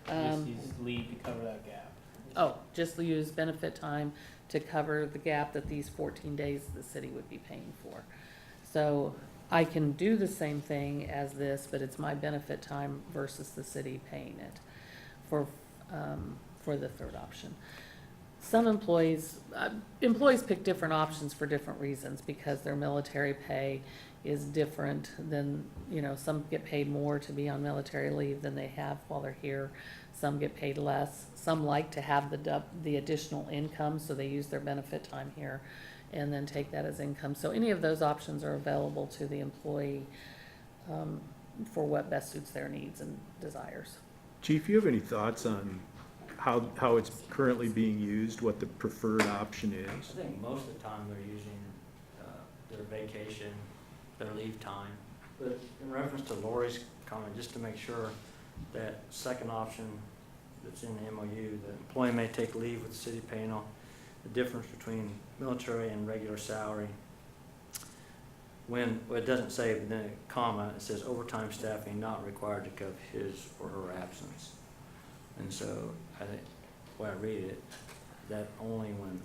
Just use leave to cover that gap. Oh, just use benefit time to cover the gap that these 14 days the city would be paying for. So I can do the same thing as this, but it's my benefit time versus the city paying it for the third option. Some employees pick different options for different reasons because their military pay is different than, some get paid more to be on military leave than they have while they're here. Some get paid less. Some like to have the additional income, so they use their benefit time here and then take that as income. So any of those options are available to the employee for what best suits their needs and desires. Chief, you have any thoughts on how it's currently being used, what the preferred option I is? think most of the time they're using their vacation, their leave time. But in reference to Lori's comment, just to make sure, that second option that's in the MOU, the employee may take leave with the city paying off the difference between military and regular salary. Well, it doesn't say, but then a comma, it says overtime staffing not required to cover his or her absence. And so, I think, when I read it, that only when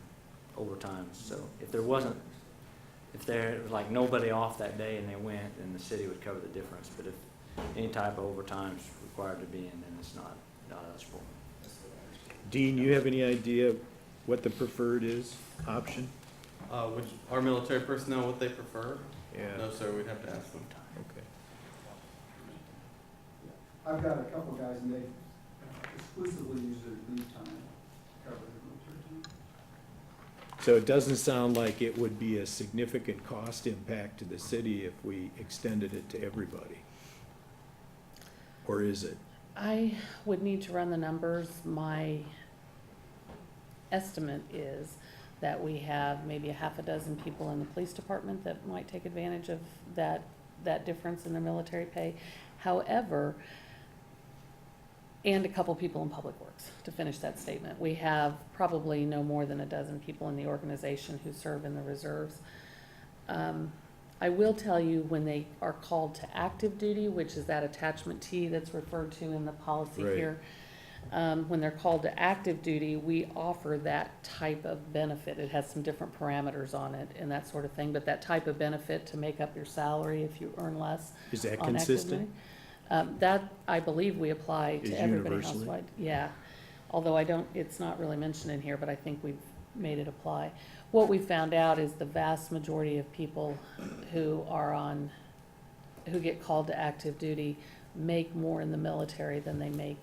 overtime, so if there was like nobody off that day and they went, then the city would cover the difference, but if any type of overtime's required to be in, then it's not eligible. Dean, you have any idea what the preferred option? Which, our military personnel, what they prefer? Yeah, No, sir, we'd have to ask them. okay. I've got a couple guys and they exclusively use their leave time to cover their military time. So it doesn't sound like it would be a significant cost impact to the city if we extended it to everybody. Or is it? I would need to run the numbers. My estimate is that we have maybe a half a dozen people in the police department that might take advantage of that difference in their military pay. However, and a couple people in public works, to finish that statement. We have probably no more than a dozen people in the organization who serve in the reserves. I will tell you, when they are called to active duty, which is that attachment T that's referred to in the policy Right. here, When they're called to active duty, we offer that type of benefit. It has some different parameters on it and that sort of thing, but that type of benefit to make up your salary if you earn less Is that on active consistent? duty. That, I believe we apply Is to everybody universally? housewide. Yeah, although I don't, it's not really mentioned in here, but I think we've made it apply. What we found out is the vast majority of people who get called to active duty make more in the military than they make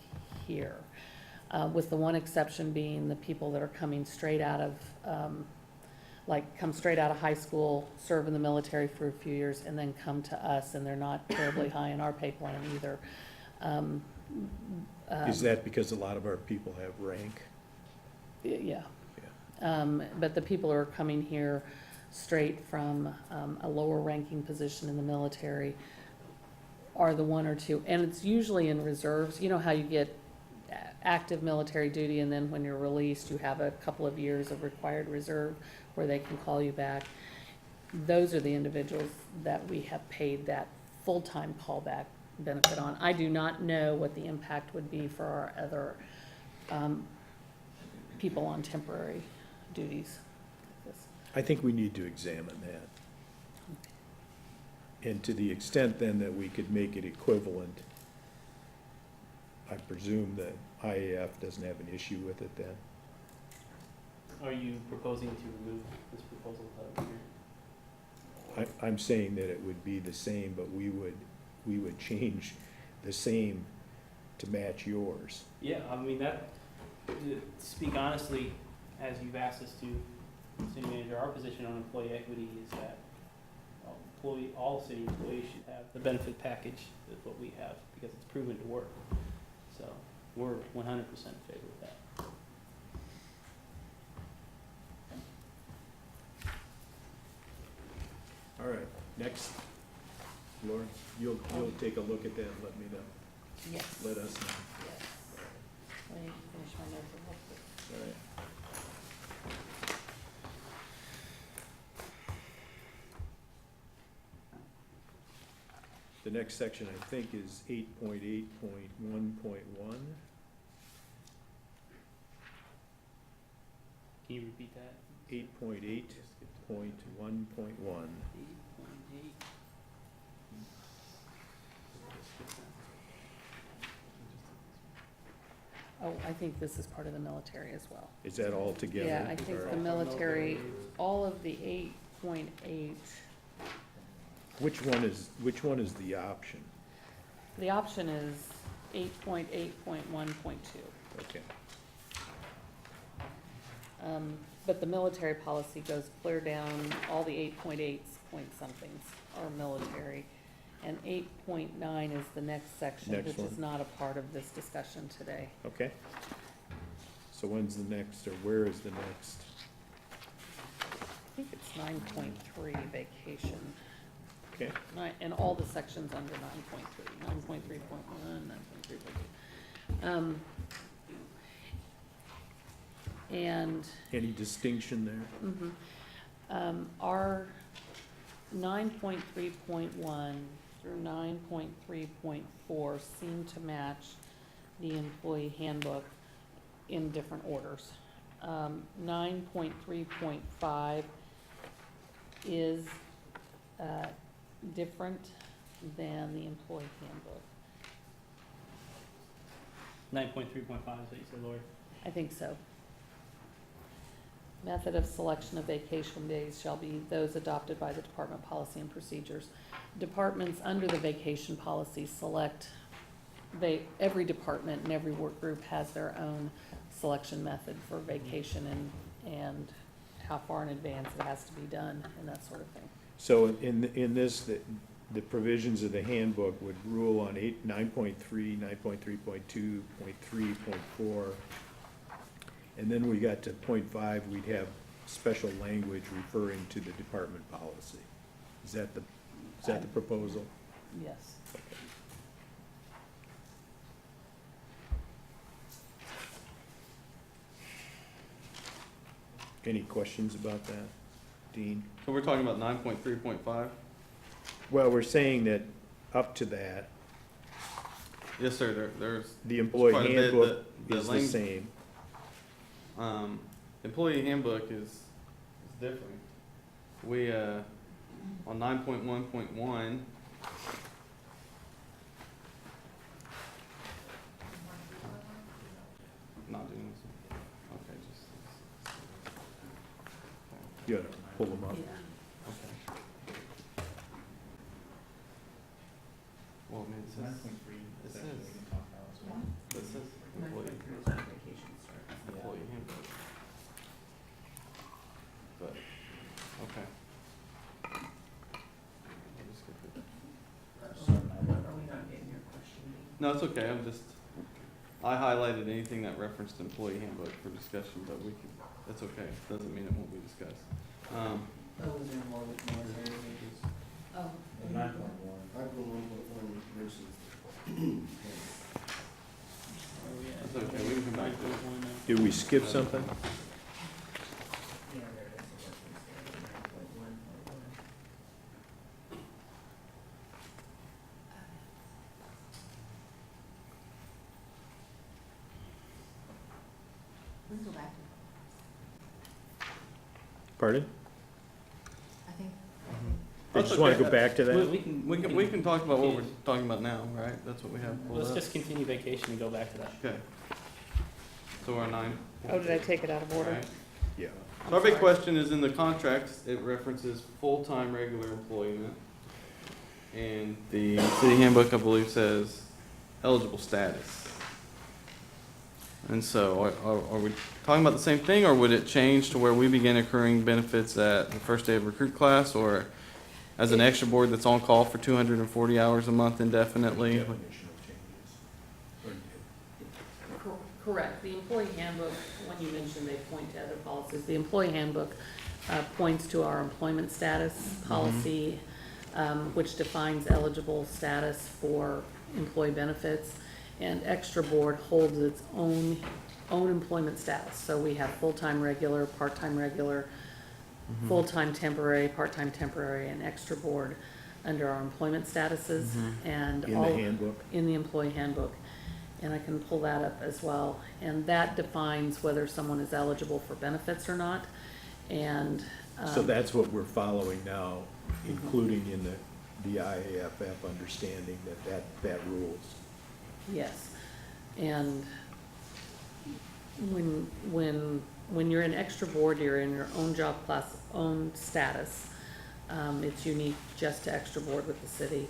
here. With the one exception being the people that are coming straight out of, come straight out of high school, serve in the military for a few years, and then come to us, and they're not terribly high in our pay plan either. Is that because a lot of our people have rank? Yeah. But the people who are coming here straight from a lower ranking position in the military are the one or two, and it's usually in reserves. You know how you get active military duty, and then when you're released, you have a couple of years of required reserve where they can call you back. Those are the individuals that we have paid that full-time callback benefit on. I do not know what the impact would be for our other people on temporary duties. I think we need to examine that. And to the extent then that we could make it equivalent, I presume that IAF doesn't have an issue with it then. Are you proposing to remove this proposal out of here? I'm saying that it would be the same, but we would change the same to match yours. Yeah, I mean, to speak honestly, as you've asked us to, city manager, our position on employee equity is that all city employees should have the benefit package of what we have, because it's proven to work. So we're 100% in favor of that. All right, next. Lauren, you'll take a look at that and let me know. Yes. Let us know. Yes. Let me finish my notes real quick. All right. The next section, I think, is 8.8.1.1. Can you repeat that? 8.8.1.1. 8.8. Oh, I think this is part of the military as well. Is that all together? Yeah, I think Or- the military, all of the 8.8, Which one is the option? the option is 8.8.1.2. Okay. But the military policy goes clear down, all the 8.8s point somethings are military. And 8.9 is the next section, Next which is one. not a part of this discussion today. Okay. So when's the next, or where is the next? I think it's 9.3 vacation. Okay. And all the sections under 9.3, 9.3.1, 9.3.2. And Any distinction there? our 9.3.1 through 9.3.4 seem to match the employee handbook in different orders. 9.3.5 is different than the employee handbook. 9.3.5 is what you said, Lord. I think so. Method of selection of vacation days shall be those adopted by the department policy and procedures. Departments under the vacation policy select, every department and every work group has their own selection method for vacation and how far in advance it has to be done and that sort of thing. So in this, the provisions of the handbook would rule on 9.3, 9.3.2, 0.3, 0.4. And then we got to 0.5, we'd have special language referring to the department policy. Is that the proposal? Yes. Any questions about that, Dean? So we're talking about 9.3.5? Well, we're saying that up to that, Yes, sir, there's The employee quite a bit handbook that is the lang- same. employee handbook is different. We, on 9.1.1, not doing this one. Okay, just, You gotta pull them up. okay. Well, I mean, it says, 9.3 it is says, actually what we can talk about as well. it says employee, Vacation start. employee handbook. But, okay. I'll just skip it. Are we not getting your question? No, it's okay, I highlighted anything that referenced employee handbook for discussion, but we can, that's okay, doesn't mean it won't be discussed. Oh, was there more with military wages? Oh. 9.1 versus. That's okay, we can come back to it. Did we skip something? Yeah, there it is, the workers there, 9.1.1. We can go back to, Pardon? I think, I just wanna go back to that? We can talk about what we're talking about now, right? That's what we have pulled Let's up. just continue vacation and go back to that. Okay. So we're on 9. Oh, did I take it out of order? Alright. Yeah. So our big question is in the contract, it references full-time regular employment. And the city handbook, I believe, says eligible status. And so are we talking about the same thing, or would it change to where we begin accruing benefits at the first day of recruit class, or as an extra board that's on call for 240 hours a month indefinitely? Definitional changes. Correct. The employee handbook, when you mentioned they point to other policies, the employee handbook points to our employment status policy, which defines eligible status for employee benefits. And extra board holds its own employment status. So we have full-time regular, part-time regular, full-time temporary, part-time temporary, and extra board under our employment statuses and In the all handbook? in the employee handbook. And I can pull that up as well. And that defines whether someone is eligible for benefits or not. And So that's what we're following now, including in the IAFF understanding that rules. yes. And when you're in extra board, you're in your own job class, own status. It's unique just to extra board with the city.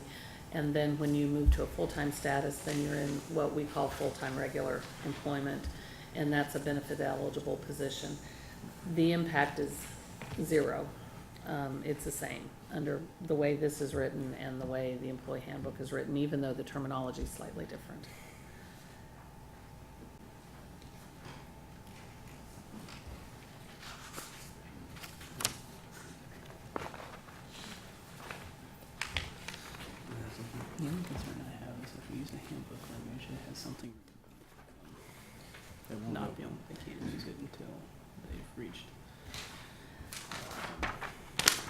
And then when you move to a full-time status, then you're in what we call full-time regular employment, and that's a benefit eligible position. The impact is zero. It's the same under the way this is written and the way the employee handbook is written, even though the terminology is slightly different. The only concern I have is if we use the handbook language, it has something. Not be able, they can't use it until they've reached.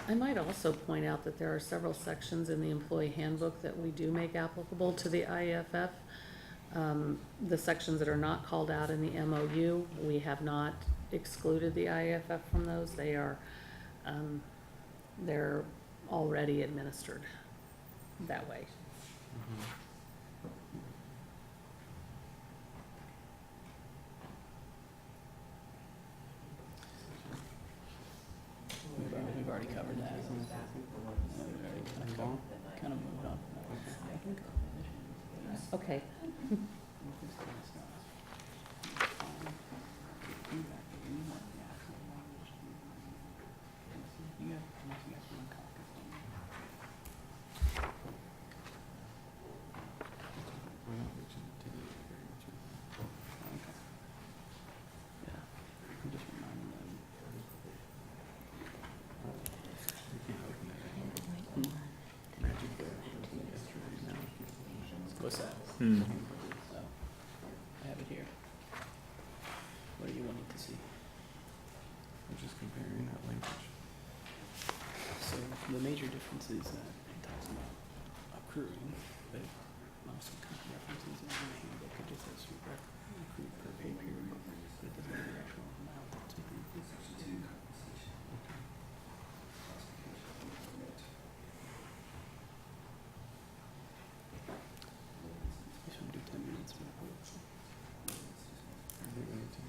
I might also point out that there are several sections in the employee handbook that we do make applicable to the IAFF. The sections that are not called out in the MOU, we have not excluded the IAFF from those. They are, they're already administered that way. We've already covered that. Kind of moved on. Okay. I'm just reminding them. What's that? Hmm. Oh, I have it here. What do you want to see? I'm just comparing that language. So the major difference is that it talks about accruing, but Also, kind of references in the handbook, it just says accrued per pay period, but it doesn't have the actual amount to be. Just want to do 10 minutes for the vote. I think we need to.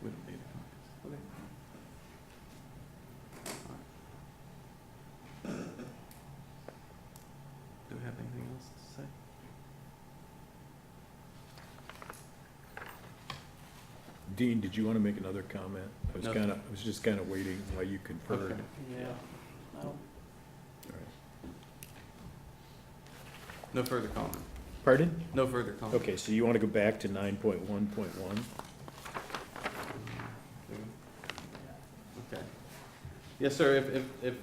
We don't need it. Okay. Do we have anything else to say? Dean, did you want to make another comment? No. I was just kind of waiting while you conferred. Okay. Yeah. I don't, All right. No further comment. Pardon? No further comment. Okay, so you want to go back to 9.1.1? Okay. Yes, sir, if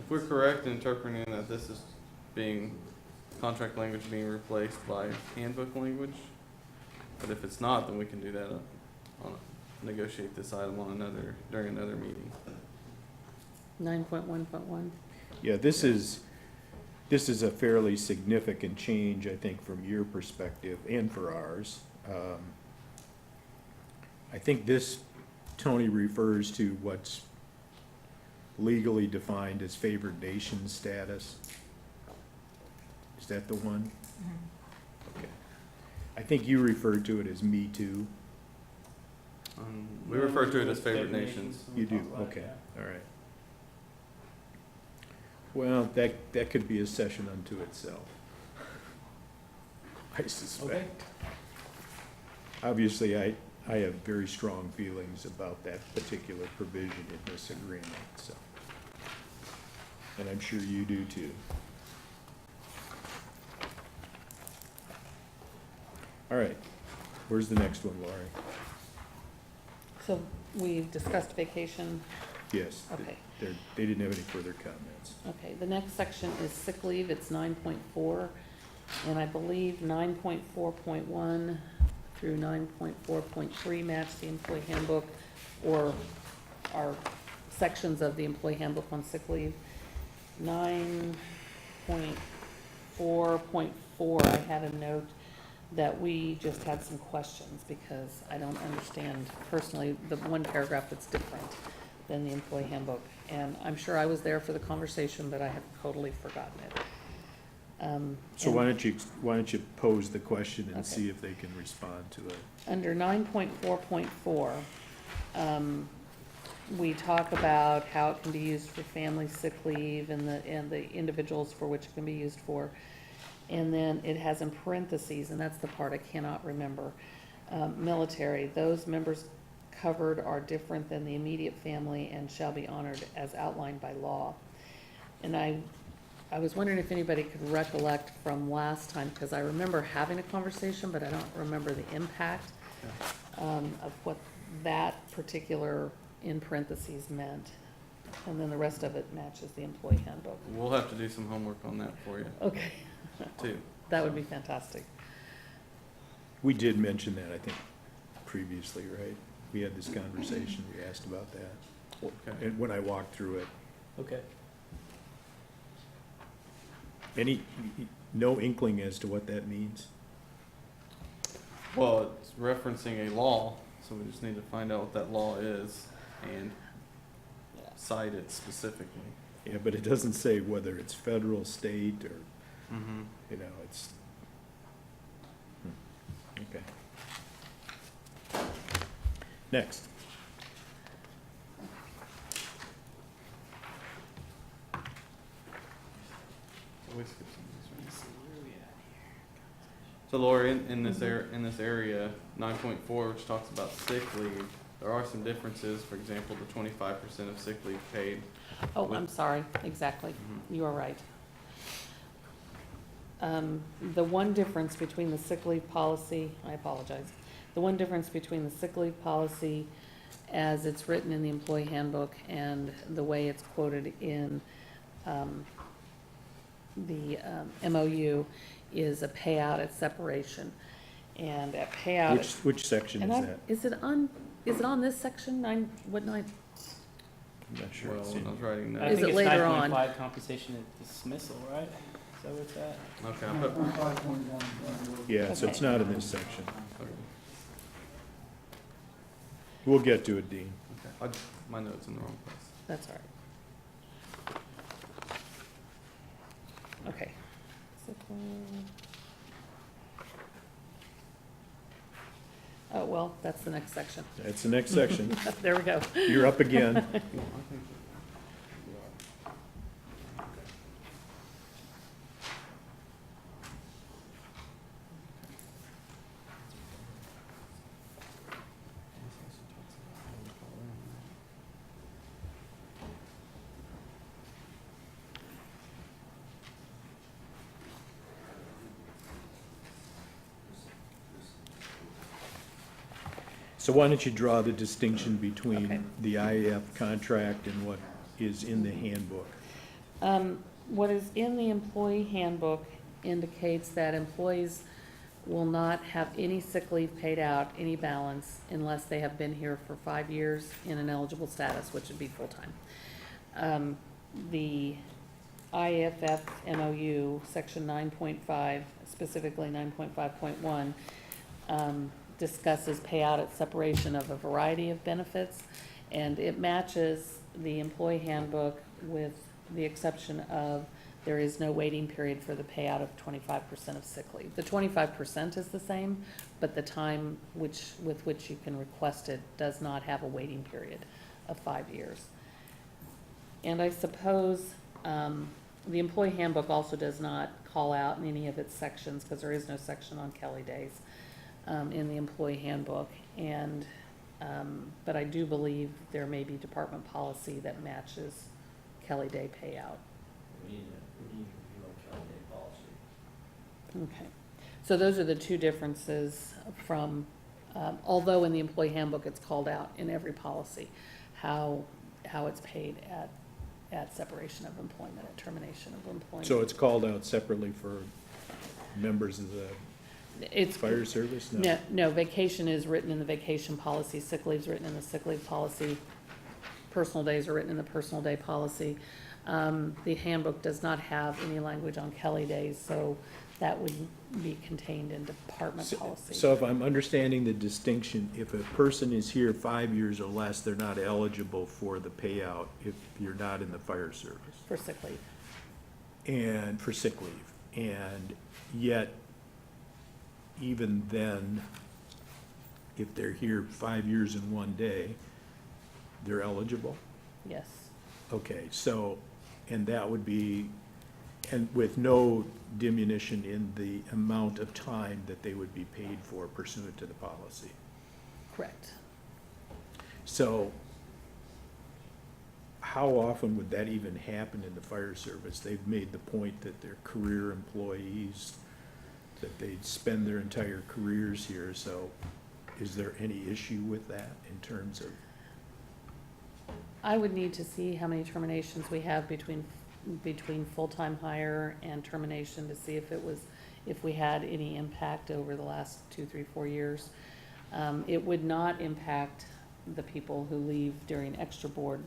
we're correct in interpreting that this is being, contract language being replaced by handbook language, but if it's not, then we can do that negotiate this item during another meeting. 9.1.1. Yeah, this is a fairly significant change, I think, from your perspective and for ours. I think this, Tony, refers to what's legally defined as favored nation status. Is that the one? Okay. I think you referred to it as Me Too. We refer to it as favored nations. You do, okay, all right. Well, that could be a session unto itself, I suspect. Obviously, I have very strong feelings about that particular provision in this agreement, so. And I'm sure you do too. All right, where's the next one, Laurie? So we've discussed vacation. Yes, Okay. they didn't have any further comments. Okay, the next section is sick leave, it's 9.4, and I believe 9.4.1 through 9.4.3 match the employee handbook, or are sections of the employee handbook on sick leave. 9.4.4, I had a note that we just had some questions, because I don't understand personally the one paragraph that's different than the employee handbook. And I'm sure I was there for the conversation, but I have totally forgotten it. So and why don't you pose the question and Okay. see if they can respond to it? Under 9.4.4, we talk about how it can be used for family sick leave and the individuals for which it can be used for. And then it has in parentheses, and that's the part I cannot remember, military, those members covered are different than the immediate family and shall be honored as outlined by law. And I was wondering if anybody could recollect from last time, because I remember having a conversation, but I don't remember the impact of what that particular in parentheses meant. And then the rest of it matches the employee handbook. We'll have to do some homework on that for you, Okay, too. that would be fantastic. We did mention that, I think, previously, right? We had this conversation, we asked about that, Okay. and when I walked through it. okay. No inkling as to what that means? Well, it's referencing a law, so we just need to find out what that law is and cite it specifically. Yeah, but it doesn't say whether it's federal, state, or, Mm-hmm. it's. Okay. Next. So Lori, in this area, 9.4, which talks about sick leave, there are some differences. For example, the 25% of sick leave paid. Oh, I'm sorry, exactly, Mhm. you are right. The one difference between the sick leave policy, I apologize, the one difference between the sick leave policy as it's written in the employee handbook and the way it's quoted in the MOU is a payout at separation. And at payout. Which section is that? Is it on this section, nine, what nine? I'm not sure. Well, it's when in I was here. writing I that. Is think it it's later on? 9.5 compensation at dismissal, right? Is that where it's at? Okay, I put, 5.1. Yeah, so it's Okay. not in this section. We'll get to it, Dean. okay. My note's in the wrong place. That's all right. Okay. Oh, well, that's the next section. That's the next section. There we go. You're up again. So why don't you draw the distinction Okay. between the IAF contract and what is in the handbook? What is in the employee handbook indicates that employees will not have any sick leave paid out, any balance, unless they have been here for 5 years in an eligible status, which would be full-time. The IAFF MOU, section 9.5, specifically 9.5.1, discusses payout at separation of a variety of benefits, and it matches the employee handbook with the exception of there is no waiting period for the payout of 25% of sick leave. The 25% is the same, but the time with which you can request it does not have a waiting period of 5 years. And I suppose the employee handbook also does not call out in any of its sections, because there is no section on Kelly days in the employee handbook. And, but I do believe there may be department policy that matches Kelly Day payout. We need to review our Kelly Day policy. Okay, so those are the two differences from, although in the employee handbook, it's called out in every policy, how it's paid at separation of employment, at termination of employment. So it's called out separately for members of the It's, fire service? no, vacation is written in the vacation policy, sick leave's written in the sick leave policy, personal days are written in the personal day policy. The handbook does not have any language on Kelly days, so that would be contained in department policy. So if I'm understanding the distinction, if a person is here 5 years or less, they're not eligible for the payout if you're not in the fire service For sick leave. and for sick leave. And yet, even then, if they're here 5 years and 1 day, they're eligible? Yes, Okay, so, and that would be, and with no diminution in the amount of time that they would be paid for pursuant to the policy. correct. So, how often would that even happen in the fire service? They've made the point that they're career employees, that they spend their entire careers here, so is there any issue with that in terms of? I would need to see how many terminations we have between full-time hire and termination to see if we had any impact over the last 2, 3, 4 years. It would not impact the people who leave during extra board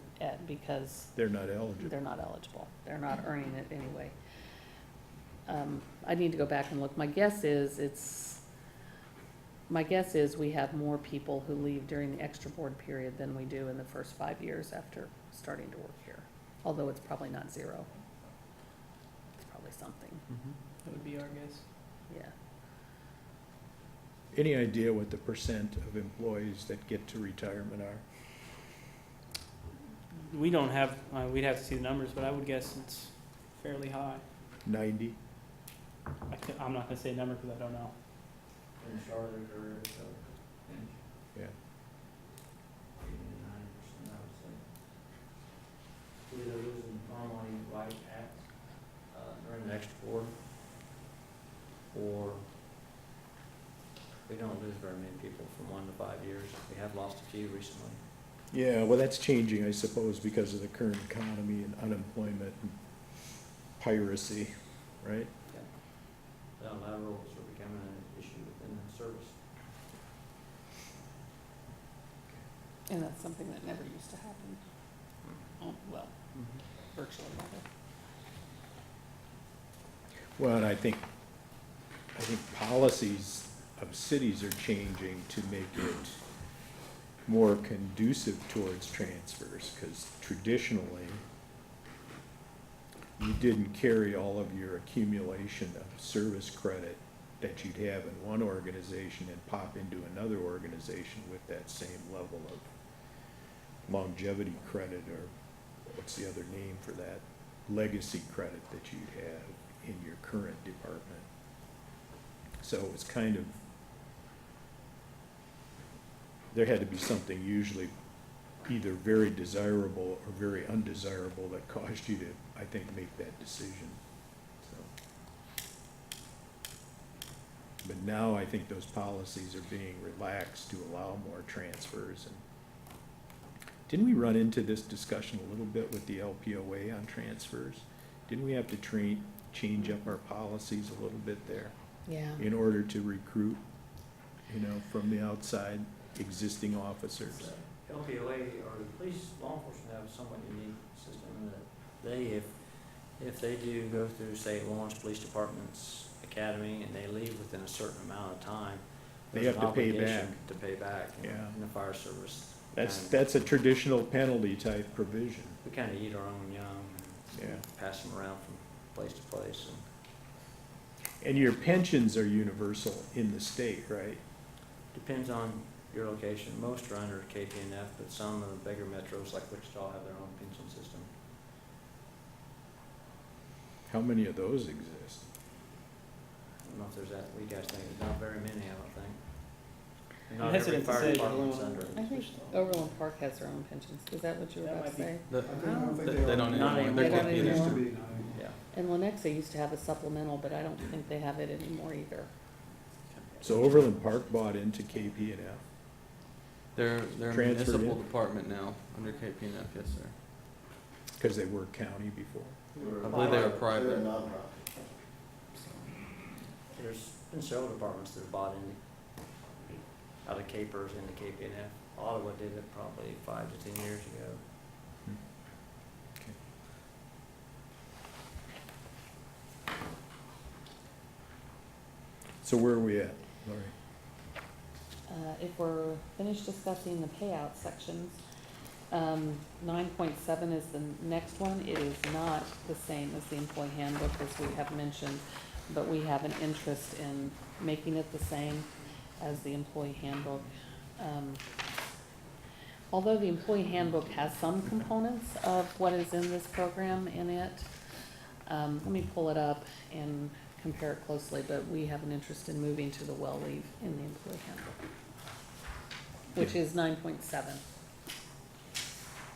because They're not eligible. they're not eligible. They're not earning it anyway. I need to go back and look. My guess is we have more people who leave during the extra board period than we do in the first 5 years after starting to work here. Although it's probably not 0. It's probably something, That would be our guess. yeah. Any idea what the percent of employees that get to retirement are? We don't have, we'd have to see the numbers, but I would guess it's fairly high. 90? I'm not gonna say a number because I don't know. In the start of their career, so, Yeah. 80 to 90%, I would say. We either lose them normally right at, during the extra board, or we don't lose very many people from 1 to 5 years. We have lost a few recently. Yeah, well, that's changing, I suppose, because of the current economy and unemployment and piracy, right? Laterals are becoming an issue within the service. And that's something that never used to happen. Oh, well, virtually never. Well, and I think policies of cities are changing to make it more conducive towards transfers, because traditionally, you didn't carry all of your accumulation of service credit that you'd have in one organization and pop into another organization with that same level of longevity credit, or what's the other name for that, legacy credit that you'd have in your current department. So it was kind of, there had to be something usually either very desirable or very undesirable that caused you to, I think, make that decision, so. But now I think those policies are being relaxed to allow more transfers. And didn't we run into this discussion a little bit with the LPOA on transfers? Didn't we have to change up our policies a little bit there Yeah. in order to recruit, from the outside, existing officers? LPOA or the police, law enforcement have a somewhat unique system in that they, if they do go through, say, Lawrence Police Department's academy and they leave within a certain amount of time, They there's have an to pay obligation back. to pay back. And Yeah. in the fire service, That's a traditional penalty type provision. we kind of eat our own young, Yeah. pass them around from place to place. And your pensions are universal in the state, right? Depends on your location. Most are under KPNF, but some of the bigger metros like Wichita have their own pension system. How many of those exist? I don't know if there's that, what you guys think, there's not very many, I don't think. And I'm not every hesitant to fire say department's Overland. under. I think Overland Park has their own pensions. Is that what you were That about to might be- say? I don't think They are. don't Not anymore. anymore. They're They It don't used to KPNF. be, no. Yeah. And Lenexa used to have a supplemental, but I don't think they have it anymore either. So Overland Park bought into KP&F. They're a Transferred municipal in? department now, under KPNF, yes, sir. Because they were county before. I believe they were private. There's been several departments that have bought in, out of Capers into KPNF. Ottawa did it probably 5 to 10 years ago. Okay. So where are we at, Lori? If we're finished discussing the payout sections, 9.7 is the next one. It is not the same as the employee handbook, as we have mentioned, but we have an interest in making it the same as the employee handbook. Although the employee handbook has some components of what is in this program in it, let me pull it up and compare it closely, but we have an interest in moving to the well leave in the employee handbook, which is 9.7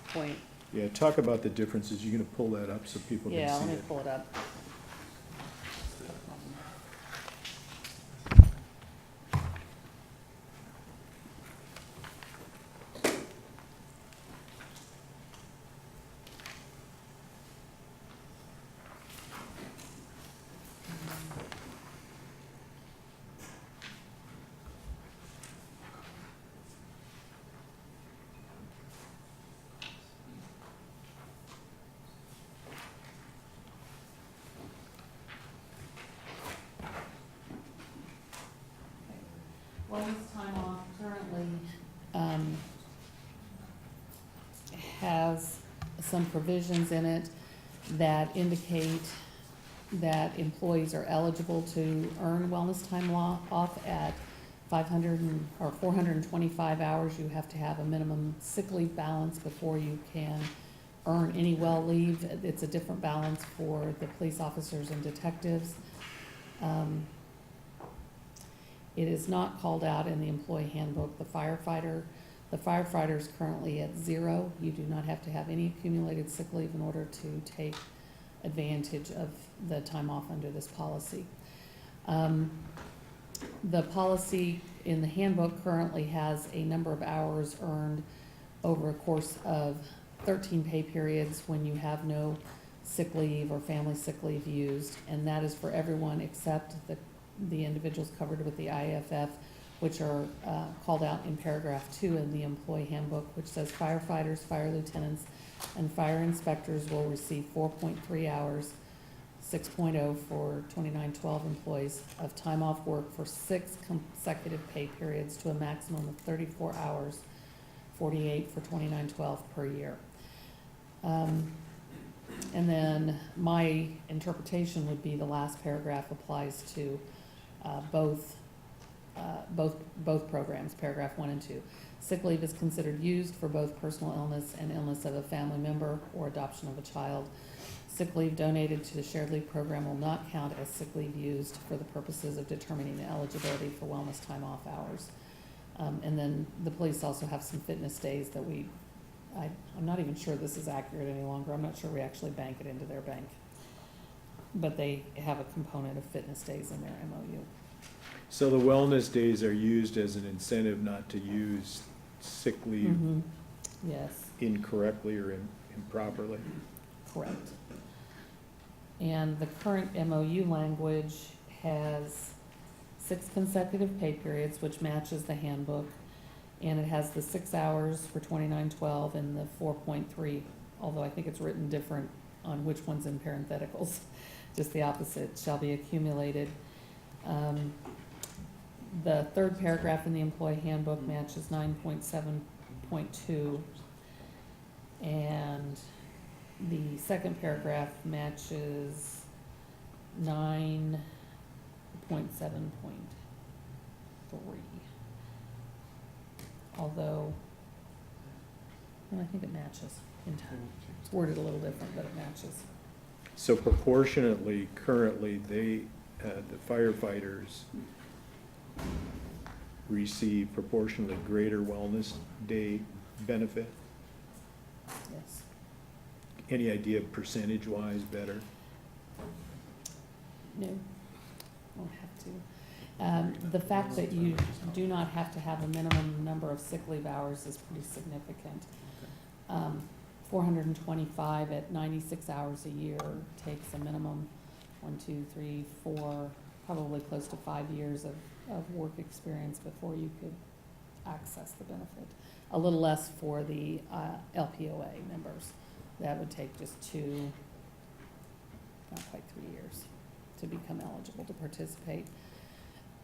point. Yeah, talk about the differences. You're gonna pull that up so people can Yeah, let see me it. pull it up. Wellness time off currently has some provisions in it that indicate that employees are eligible to earn wellness time off at 425 hours. You have to have a minimum sick leave balance before you can earn any well leave. It's a different balance for the police officers and detectives. It is not called out in the employee handbook. The firefighter is currently at 0. You do not have to have any accumulated sick leave in order to take advantage of the time off under this policy. The policy in the handbook currently has a number of hours earned over a course of 13 pay periods when you have no sick leave or family sick leave used, and that is for everyone except the individuals covered with the IAFF, which are called out in paragraph 2 in the employee handbook, which says firefighters, fire lieutenants, and fire inspectors will receive 4.3 hours, 6.0 for 2912 employees, of time off work for 6 consecutive pay periods to a maximum of 34 hours, 48 for 2912 per year. And then my interpretation would be the last paragraph applies to both programs, paragraph 1 and 2. Sick leave is considered used for both personal illness and illness of a family member or adoption of a child. Sick leave donated to the shared leave program will not count as sick leave used for the purposes of determining the eligibility for wellness time off hours. And then the police also have some fitness days that I'm not even sure this is accurate any longer. I'm not sure we actually bank it into their bank. But they have a component of fitness days in their MOU. So the wellness days are used as an incentive not to use sick leave Yes, incorrectly or improperly? correct. And the current MOU language has 6 consecutive pay periods, which matches the handbook. And it has the 6 hours for 2912 and the 4.3, although I think it's written different on which one's in parentheticals. Just the opposite, shall be accumulated. The third paragraph in the employee handbook matches 9.7.2. And the second paragraph matches 9.7.3. Although, well, I think it matches in time. It's worded a little different, but it matches. So proportionately, currently, the firefighters receive proportionally greater wellness day benefit? Yes. Any idea percentage-wise better? No, won't have to. The fact that you do not have to have a minimum number of sick leave hours is pretty significant. 425 at 96 hours a year takes a minimum 1, 2, 3, 4, probably close to 5 years of work experience before you could access the benefit. A little less for the LPOA members. That would take just 2, not quite 3 years to become eligible to participate.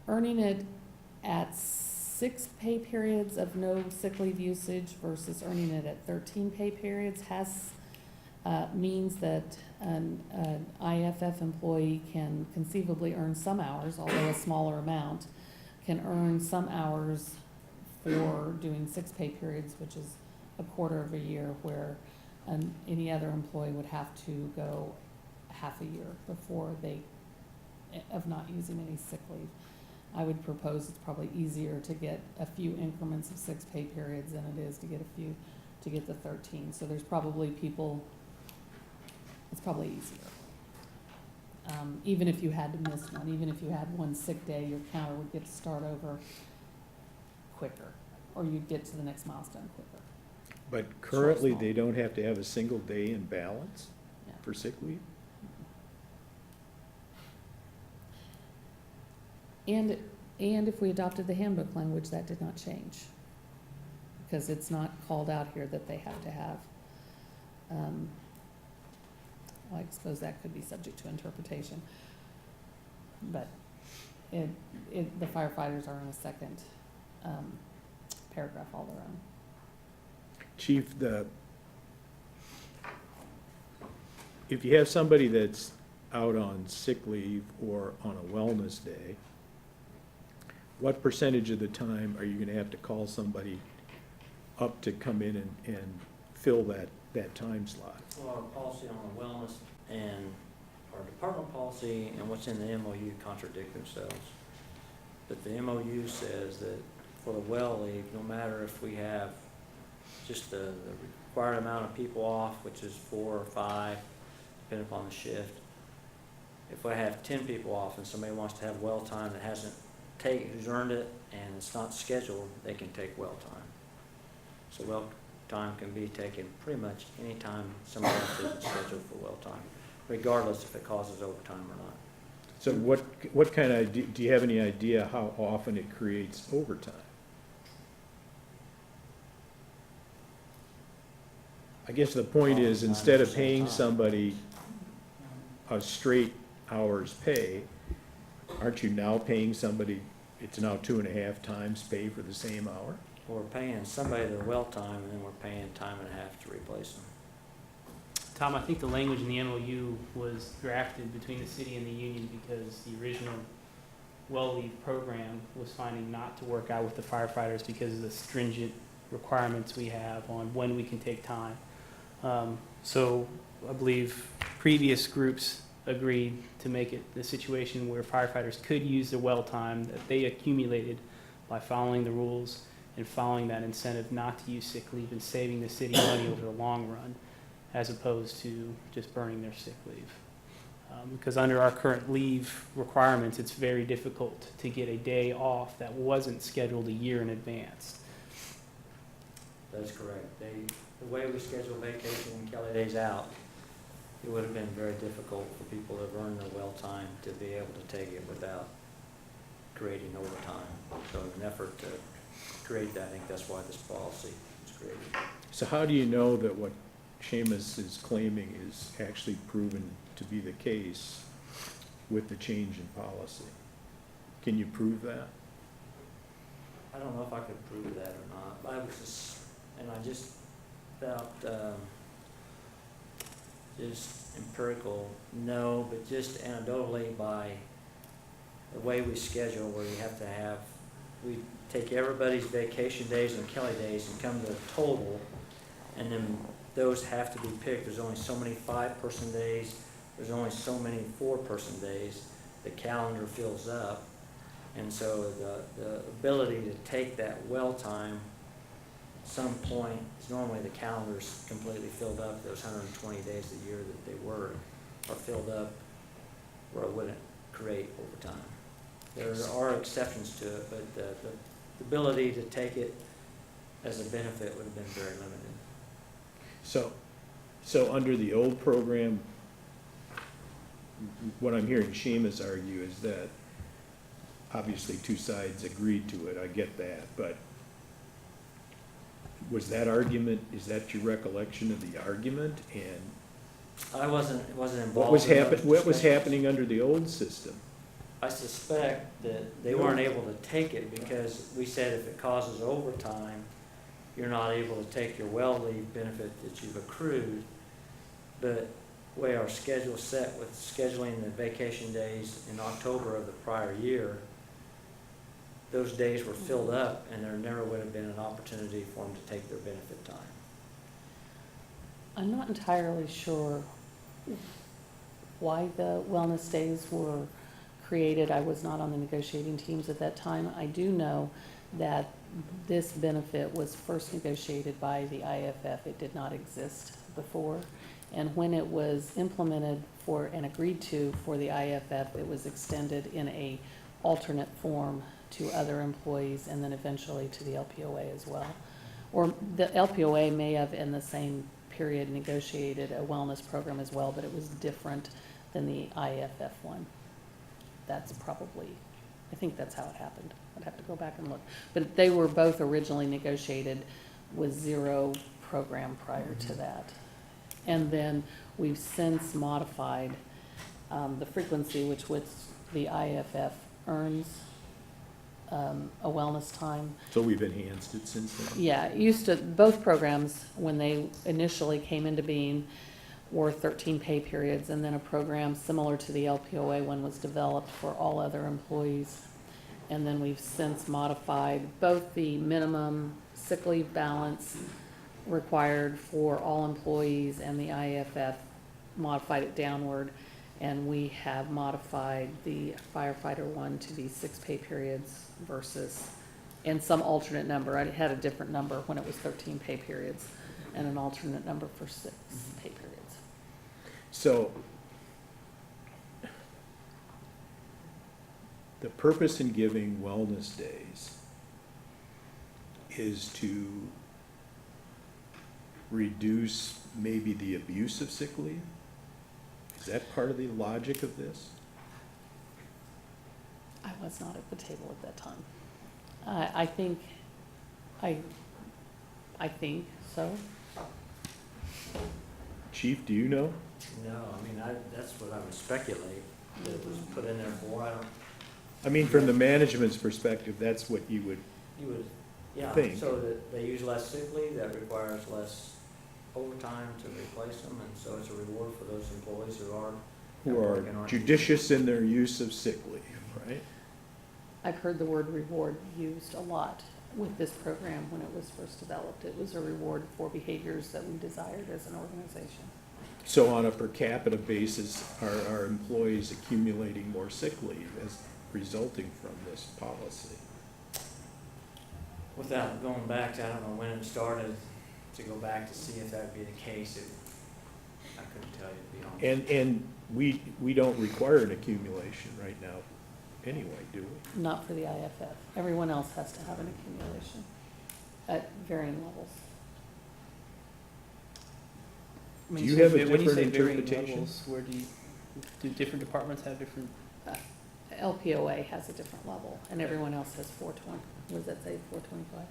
Earning it at 6 pay periods of no sick leave usage versus earning it at 13 pay periods means that an IAFF employee can conceivably earn some hours, although a smaller amount, can earn some hours for doing 6 pay periods, which is a quarter of a year, where any other employee would have to go half a year before of not using any sick leave. I would propose it's probably easier to get a few increments of 6 pay periods than it is to get the 13. So there's probably it's probably easier. Even if you had to miss one, even if you had one sick day, your counter would get to start over quicker, or you'd get to the next milestone quicker. But currently, small. they don't have to have a single day in balance Yeah. for sick leave? And if we adopted the handbook language, that did not change. Because it's not called out here that they have to have. Well, I suppose that could be subject to interpretation. But the firefighters are in a second paragraph all their own. Chief, if you have somebody that's out on sick leave or on a wellness day, what percentage of the time are you gonna have to call somebody up to come in and fill that time slot? Well, our policy on the wellness and our department policy and what's in the MOU contradict themselves. But the MOU says that for the well leave, no matter if we have just the required amount of people off, which is 4 or 5, depending upon the shift. If I have 10 people off and somebody wants to have well time that who's earned it and it's not scheduled, they can take well time. So time can be taken pretty much any time somebody else isn't scheduled for well time, regardless if it causes overtime or not. So what kind of, do you have any idea how often it creates overtime? I guess the point is, instead of paying somebody a straight hour's pay, aren't you now paying somebody, it's now 2.5 times pay for the same hour? We're paying somebody their well time, and then we're paying time and a half to replace them. Tom, I think the language in the MOU was drafted between the city and the union because the original well leave program was finding not to work out with the firefighters because of the stringent requirements we have on when we can take time. So I believe previous groups agreed to make it the situation where firefighters could use the well time that they accumulated by following the rules and following that incentive not to use sick leave and saving the city money over the long run, as opposed to just burning their sick leave. Because under our current leave requirements, it's very difficult to get a day off that wasn't scheduled a year in advance. That's correct. The way we schedule vacation and Kelly days out, it would have been very difficult for people that have earned their well time to be able to take it without creating overtime. So in an effort to create that, I think that's why this policy was created. So how do you know that what Seamus is claiming is actually proven to be the case with the change in policy? Can you prove that? I don't know if I could prove that or not, but I was just, and I just felt, just empirical, no, but just anecdotally by the way we schedule, where you have to have, we take everybody's vacation days and Kelly days and come to a total, and then those have to be picked. There's only so many 5-person days, there's only so many 4-person days. The calendar fills up, and so the ability to take that well time, at some point, is normally the calendar's completely filled up. Those 120 days a year that they were are filled up where it wouldn't create overtime. There are exceptions to it, but the ability to take it as a benefit would have been very limited. So under the old program, what I'm hearing Seamus argue is that obviously two sides agreed to it, I get that, but was that argument, is that your recollection of the argument? And I wasn't involved. what was in those what was discussions. happening under the old system? I suspect that they weren't able to take it because we said if it causes overtime, you're not able to take your well leave benefit that you've accrued. But the way our schedule's set with scheduling the vacation days in October of the prior year, those days were filled up and there never would have been an opportunity for them to take their benefit time. I'm not entirely sure why the wellness days were created. I was not on the negotiating teams at that time. I do know that this benefit was first negotiated by the IAFF. It did not exist before. And when it was implemented for and agreed to for the IAFF, it was extended in a alternate form to other employees and then eventually to the LPOA as well. Or the LPOA may have in the same period negotiated a wellness program as well, but it was different than the IAFF one. That's probably, I think that's how it happened. I'd have to go back and look. But they were both originally negotiated with zero program prior to that. And then we've since modified the frequency which the IAFF earns a wellness time. So we've enhanced it since then? Yeah, it used to, both programs, when they initially came into being, were 13 pay periods, and then a program similar to the LPOA one was developed for all other employees. And then we've since modified both the minimum sick leave balance required for all employees and the IAFF modified it downward. And we have modified the firefighter one to be 6 pay periods versus, and some alternate number. I had a different number when it was 13 pay periods and an alternate number for 6 pay periods. So the purpose in giving wellness days is to reduce maybe the abuse of sick leave? Is that part of the logic of this? I was not at the table at that time. I think, I think so. Chief, do you know? No, I mean, that's what I would speculate that it was put in there for. I don't, I mean, from the management's perspective, that's what you would, you would, yeah, Think. so that they use less sick leave, that requires less overtime to replace them, and so it's a reward for those employees who who are working on it. judicious in their use of sick leave, right? I've heard the word reward used a lot with this program when it was first developed. It was a reward for behaviors that we desired as an organization. So on a per capita basis, are employees accumulating more sick leave as resulting from this policy? Without going back to, I don't know when it started, to go back to see if that'd be the case, I couldn't tell you, to be honest. And we don't require an accumulation right now anyway, do we? Not for the IAFF. Everyone else has to have an accumulation at varying levels. When Do you say have a va- when you different say varying interpretation? levels, where do different departments have different? LPOA has a different level, and everyone else has 420. What does that say, 425?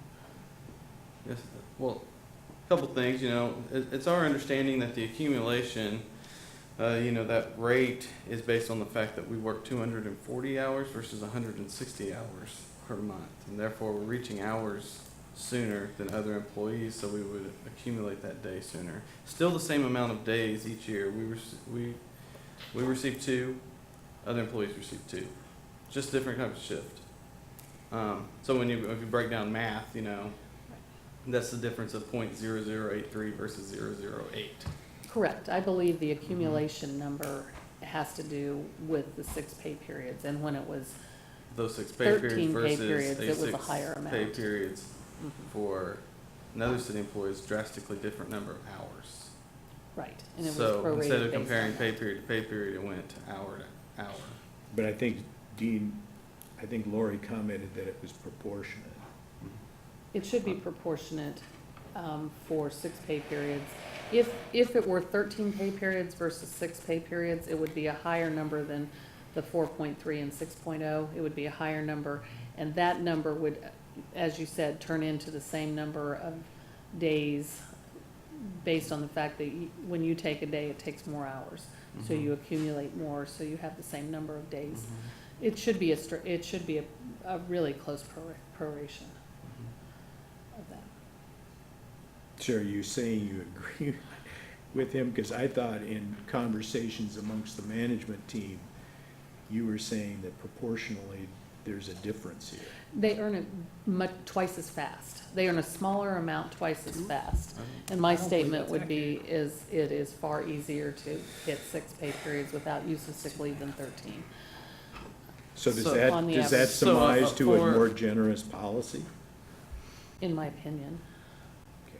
Yes, well, a couple things, it's our understanding that the accumulation, that rate is based on the fact that we work 240 hours versus 160 hours per month. And therefore, we're reaching hours sooner than other employees, so we would accumulate that day sooner. Still the same amount of days each year. We receive 2, other employees receive 2. Just different type of shift. So if you break down math, that's the difference of 0.0083 versus 0.008. Correct. I believe the accumulation number has to do with the 6 pay periods, and when it was Those 6 pay 13 periods pay versus periods, it was a 6 higher amount. pay periods Mhm. for another city employees, drastically different number of hours. Right, and it was So prorated instead of based on comparing that. pay period to pay period, it went to hour to hour. But I think Lori commented that it was proportionate. It should be proportionate for 6 pay periods. If it were 13 pay periods versus 6 pay periods, it would be a higher number than the 4.3 and 6.0. It would be a higher number, and that number would, as you said, turn into the same number of days based on the fact that when you take a day, it takes more hours. So you accumulate more, so you have the same number of days. It should be a really close proration of that. So are you saying you agree with him? Because I thought in conversations amongst the management team, you were saying that proportionally, there's a difference here. They earn it twice as fast. They earn a smaller amount twice as fast. And my statement would be, it is far easier to hit 6 pay periods without use of sick leave than 13. So does So on the that average- surmise to a for- more generous policy? In my opinion. Okay.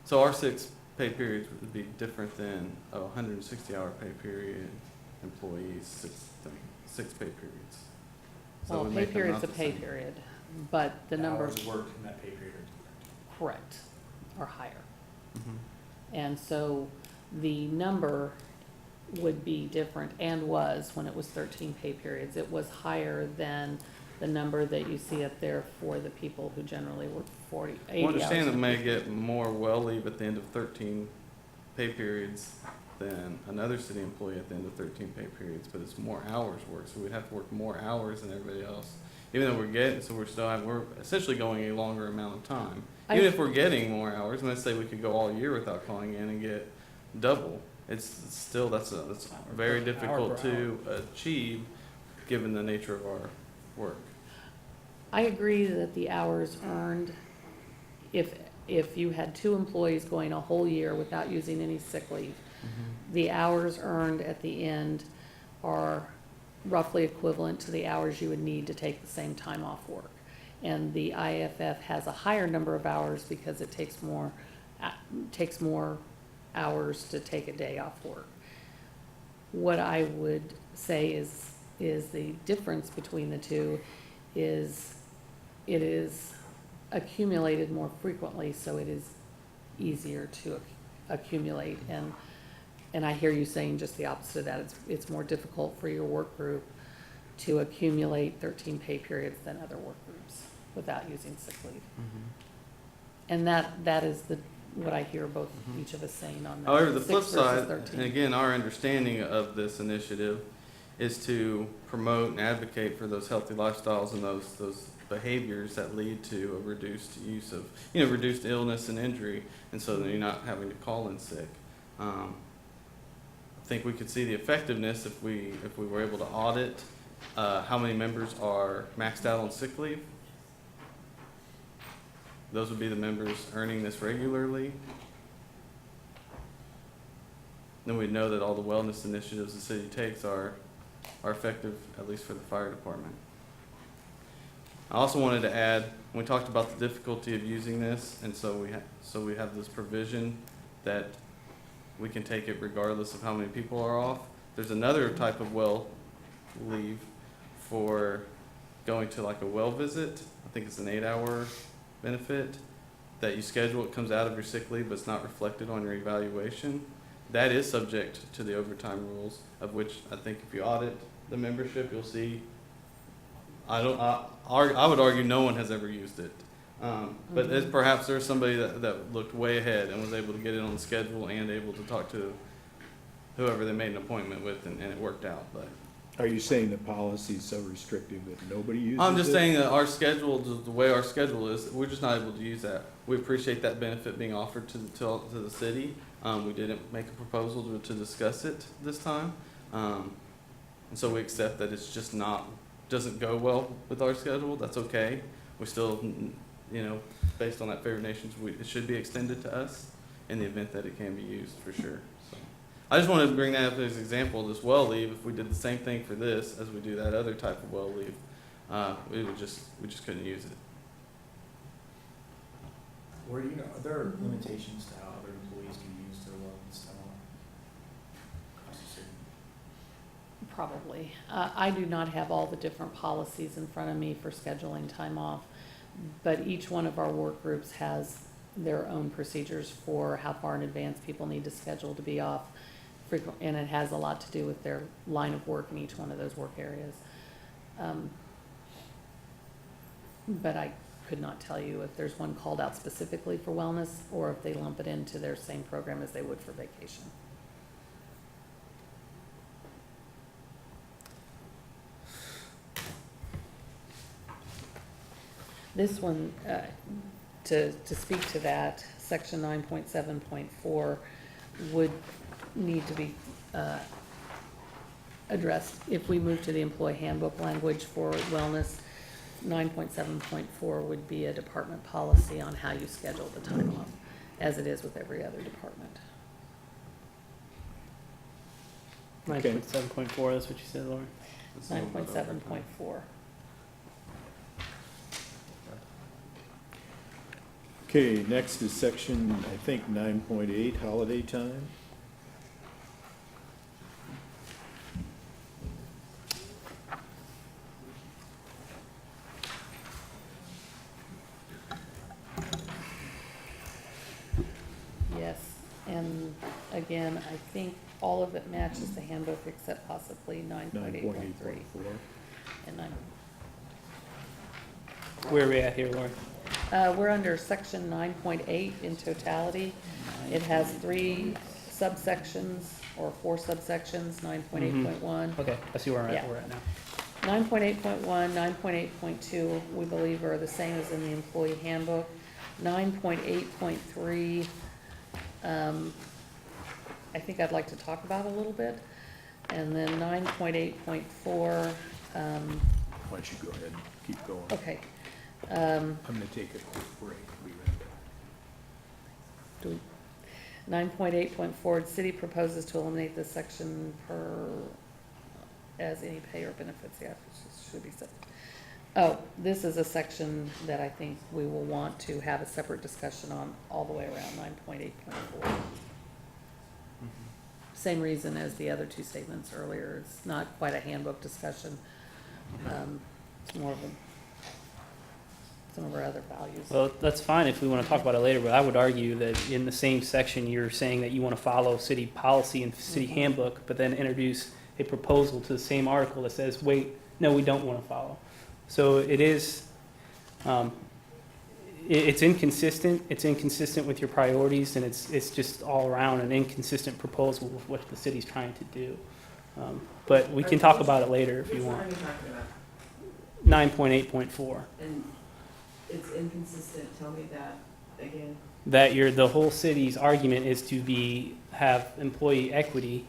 So our 6 pay periods would be different than a 160-hour pay period employees, 6 pay periods. So it Well, would pay make them period's not a the pay same. period, but the number, Hours worked in that pay period are correct, are higher. Mhm. And so the number would be different, and was, when it was 13 pay periods. It was higher than the number that you see up there for the people who generally work 80 Well, hours. understand a that may week. get more well leave at the end of 13 pay periods than another city employee at the end of 13 pay periods, but it's more hours worked, so we'd have to work more hours than everybody else. Even though we're essentially going a longer amount of time. Even if we're getting more hours, and let's say we could go all year without calling in and get double, it's still, that's very difficult to achieve, given the nature of our work. I agree that the hours earned, if you had 2 employees going a whole year without using any sick leave, the hours earned at the end are roughly equivalent to the hours you would need to take the same time off work. And the IAFF has a higher number of hours because it takes more hours to take a day off work. What I would say is the difference between the two is it is accumulated more frequently, so it is easier to accumulate. And I hear you saying just the opposite of that. It's more difficult for your work group to accumulate 13 pay periods than other work groups without using sick leave. And that is what I hear both, each of us saying on that. However, the 6 flip versus side, 13. and again, our understanding of this initiative is to promote and advocate for those healthy lifestyles and those behaviors that lead to a reduced use of, reduced illness and injury, and so that you're not having to call in sick. I think we could see the effectiveness if we were able to audit how many members are maxed out on sick leave. Those would be the members earning this regularly. Then we'd know that all the wellness initiatives the city takes are effective, at least for the fire department. I also wanted to add, we talked about the difficulty of using this, and so we have this provision that we can take it regardless of how many people are off. There's another type of well leave for going to like a well visit. I think it's an 8-hour benefit that you schedule. It comes out of your sick leave, but it's not reflected on your evaluation. That is subject to the overtime rules, of which I think if you audit the membership, you'll see. I would argue no one has ever used it. But perhaps there's somebody that looked way ahead and was able to get it on the schedule and able to talk to whoever they made an appointment with, and it worked out. But Are you saying the policy is so restrictive that nobody uses it? I'm just saying that our schedule, the way our schedule is, we're just not able to use that. We appreciate that benefit being offered to the city. We didn't make a proposal to discuss it this time. And so we accept that it's just doesn't go well with our schedule. That's okay. We still, based on that favored nations, it should be extended to us in the event that it can be used for sure. So I just wanted to bring that up as an example of this well leave. If we did the same thing for this as we do that other type of well leave, we just couldn't use it. Are there limitations to how other employees can use their wellness time across the city? Probably. I do not have all the different policies in front of me for scheduling time off, but each one of our work groups has their own procedures for how far in advance people need to schedule to be off frequent, and it has a lot to do with their line of work in each one of those work areas. But I could not tell you if there's one called out specifically for wellness or if they lump it into their same program as they would for vacation. This one, to speak to that, section 9.7.4 would need to be addressed. If we move to the employee handbook language for wellness, 9.7.4 would be a department policy on how you schedule the time off, as it is with every other department. 9.7.4, that's what you said, Lauren? 9.7.4. Okay, next is section, I think, 9.8, holiday time. Yes, and again, I think all of it matches the handbook except possibly 9.8.3 9.8.4. and 9. Where are we at here, Lauren? We're under section 9.8 in totality. It has 3 subsections or 4 subsections, 9.8.1. Okay, I see where we're Yeah. at now. 9.8.1, 9.8.2, we believe are the same as in the employee handbook. 9.8.3, I think I'd like to talk about a little bit. And then 9.8.4, Why don't you go ahead and keep going? okay. I'm gonna take a quick break. Be right back. 9.8.4, the city proposes to eliminate this section as any pay or benefits, yeah, it should be said. Oh, this is a section that I think we will want to have a separate discussion on all the way around 9.8.4. Same reason as the other 2 statements earlier, it's not quite a handbook discussion. It's more of a some of our other values. Well, that's fine if we want to talk about it later, but I would argue that in the same section, you're saying that you want to follow city policy and city handbook, but then introduce a proposal to the same article that says, wait, no, we don't want to follow. So it is, it's inconsistent. It's inconsistent with your priorities, and it's just all around an inconsistent proposal with what the city's trying to do. But we can talk about it later if you Which one are want. you talking about? 9.8.4. And it's inconsistent, tell me that again. That the whole city's argument is to have employee equity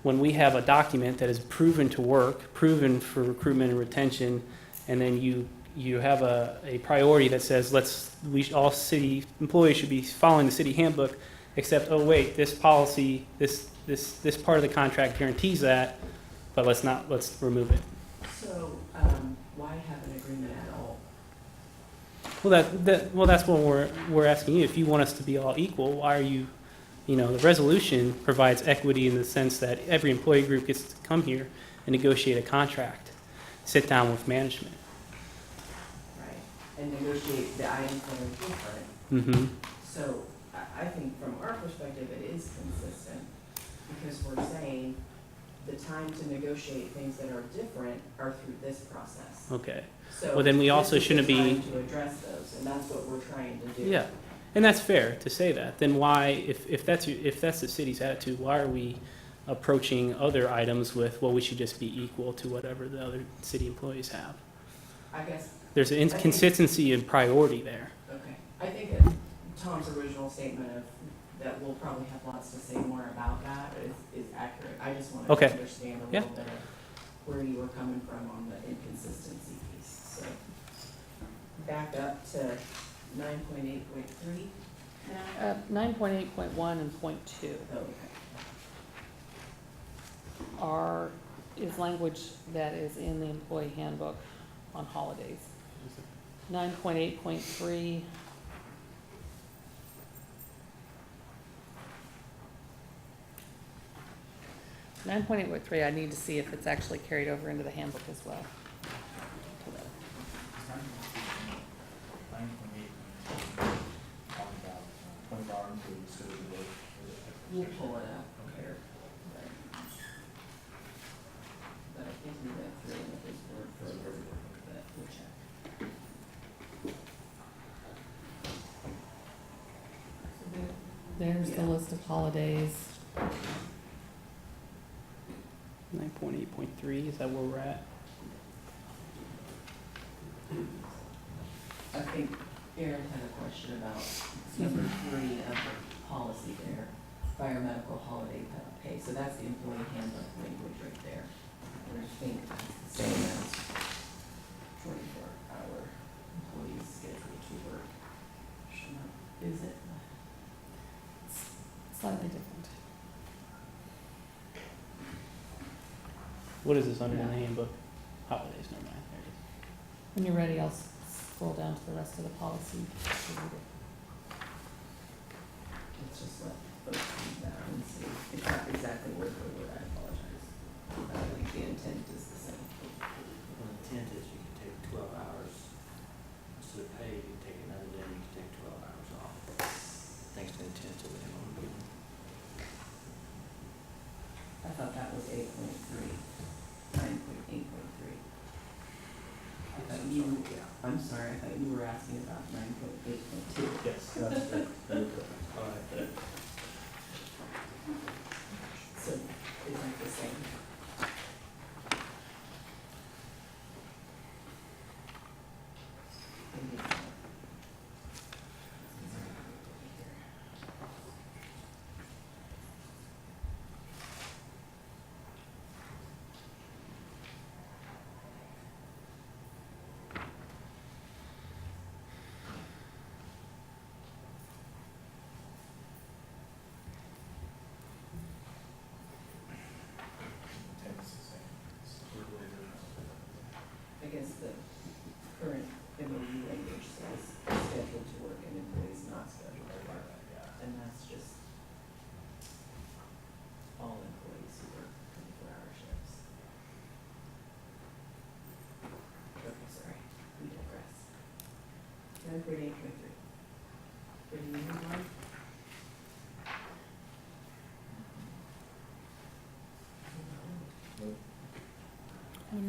when we have a document that is proven to work, proven for recruitment and retention, and then you have a priority that says all city employees should be following the city handbook, except, oh wait, this policy, this part of the contract guarantees that, but let's remove it. So, why have an agreement at all? Well, that's what we're asking you. If you want us to be all equal, why are you, the resolution provides equity in the sense that every employee group gets to come here and negotiate a contract, sit down with management. Right, and negotiate the items that are different. Mm-hmm. So, I think from our perspective, it is consistent, because we're saying the time to negotiate things that are different are through this process. Okay. So Well, then we also this is the shouldn't be- time to address those, and that's what we're trying to do. Yeah, and that's fair to say that. Then why, if that's the city's attitude, why are we approaching other items with, well, we should just be equal to whatever the other city employees have? I guess, There's an inconsistency in priority there. okay, I think that Tom's original statement of that we'll probably have lots to say more about that is accurate. I just wanted Okay. to understand a Yeah. little bit of where you were coming from on the inconsistency piece, so. Back up to 9.8.3 now? 9.8.1 and .2 Oh, okay. is language that is in the employee handbook on holidays. 9.8.3. Nine point eight point three, I need to see if it's actually carried over into the handbook as well. 24-hour employees, so we work. We'll pull it up here. But I think we went through it with this word for word, but we'll check. There's the Yeah. list of holidays. 9.8.3, is that where we're at? I think Aaron had a question about number 3 of the policy there, fire medical holiday pay. So that's the employee handbook language right there. And I think that's the same as 24-hour employees scheduled to work. Is it? Slightly different. What is this under in the Yeah. handbook? Holidays, never mind, there it is. When you're ready, I'll scroll down to the rest of the policy. Let's just let folks read that and see. It's not exactly word for word, I apologize. I think the intent is the same. The intent is you can take 12 hours, instead of pay, you can take another day, you can take 12 hours off. Thanks to the intent of the MOU. I thought that was 8.3, 9.8.3. I thought you, I'm sorry, I thought you were asking about 9.8.2. Yes, that's it. All right. So is that the same? Maybe it's not.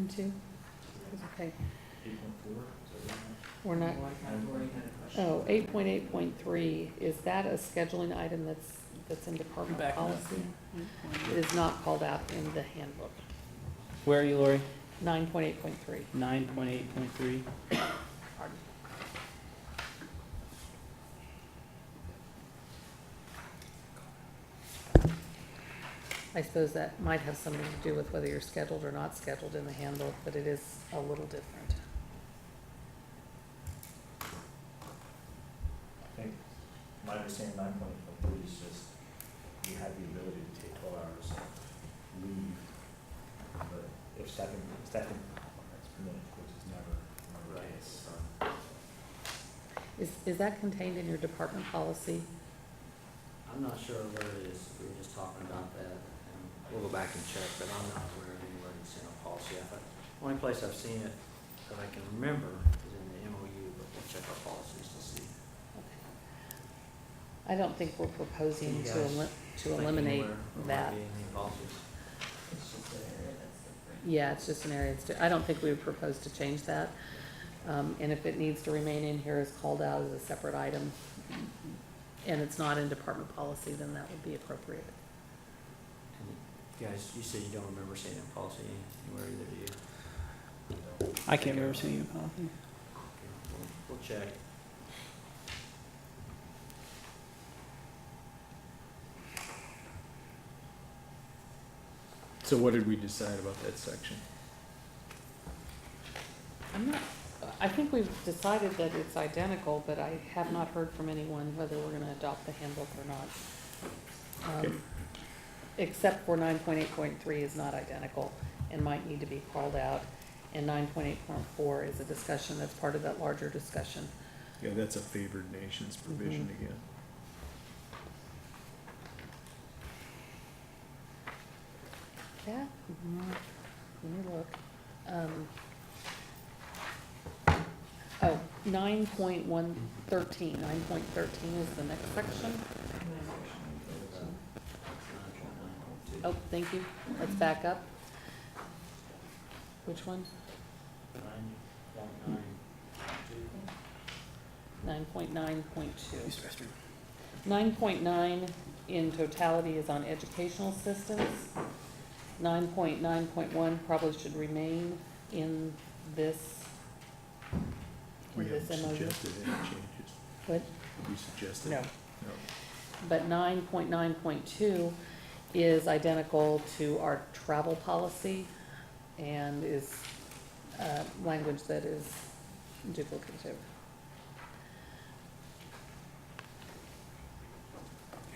into? Okay, 8.4, is that right? we're not, Lori had a question. oh, 8.8.3, is that a scheduling item that's in department Back up. policy? It is not called out in the handbook. Where are you, Lori? 9.8.3. 9.8.3. Pardon. I suppose that might have something to do with whether you're scheduled or not scheduled in the handbook, but it is a little different. I think, my understanding, 9.3 is just, you have the ability to take 12 hours leave, but if staffing that's permitted, which is never the case. Is that contained in your department policy? I'm not sure where it is, we were just talking about that, and we'll go back and check, but I'm not aware of anywhere that's in a policy. The only place I've seen it that I can remember is in the MOU, but we'll check our policies to see. I don't think we're proposing You to guys to think eliminate anywhere there that. might be any policies? It's just an area that's different. Yeah, it's just an area, I don't think we would propose to change that. And if it needs to remain in here as called out as a separate item, and it's not in department policy, then that would be appropriate. And you guys, you said you don't remember seeing it in policy anywhere either, do you? I can't remember seeing a policy. Okay, we'll check. So what did we decide about that section? I think we've decided that it's identical, but I have not heard from anyone whether we're gonna adopt the handbook or not. Okay. Except for 9.8.3 is not identical and might need to be called out. And 9.8.4 is a discussion that's part of that larger discussion. Yeah, that's a favored nations provision Mhm. again. That, let me look. Oh, 9.113. 9.13 is the next section. Oh, thank you. Let's back up. Which one? 9.9.2. Use the restroom. 9.9 in totality is on educational assistance. 9.9.1 probably should remain in this. We In this haven't MOU. suggested any changes. What? We suggested. No. No. But 9.9.2 is identical to our travel policy and is language that is duplicative.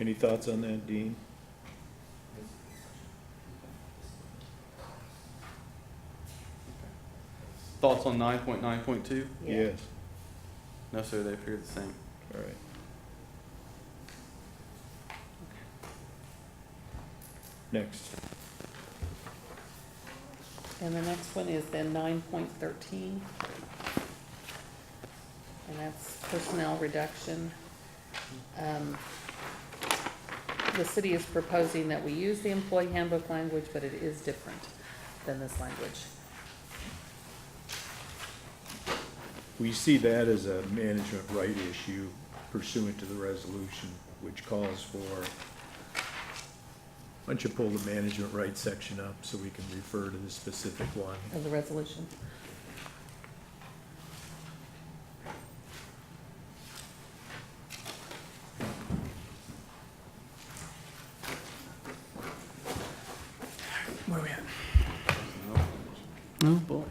Any thoughts on that, Dean? Thoughts on 9.9.2? Yeah. Yes, No, sir, they appear the same. all right. Next. And the next one is then 9.13. And that's personnel reduction. The city is proposing that we use the employee handbook language, but it is different than this language. We see that as a management right issue pursuant to the resolution, which calls for, why don't you pull the management rights section up so we can refer to the specific one? Of the resolution. Where are we at? Oh, boy.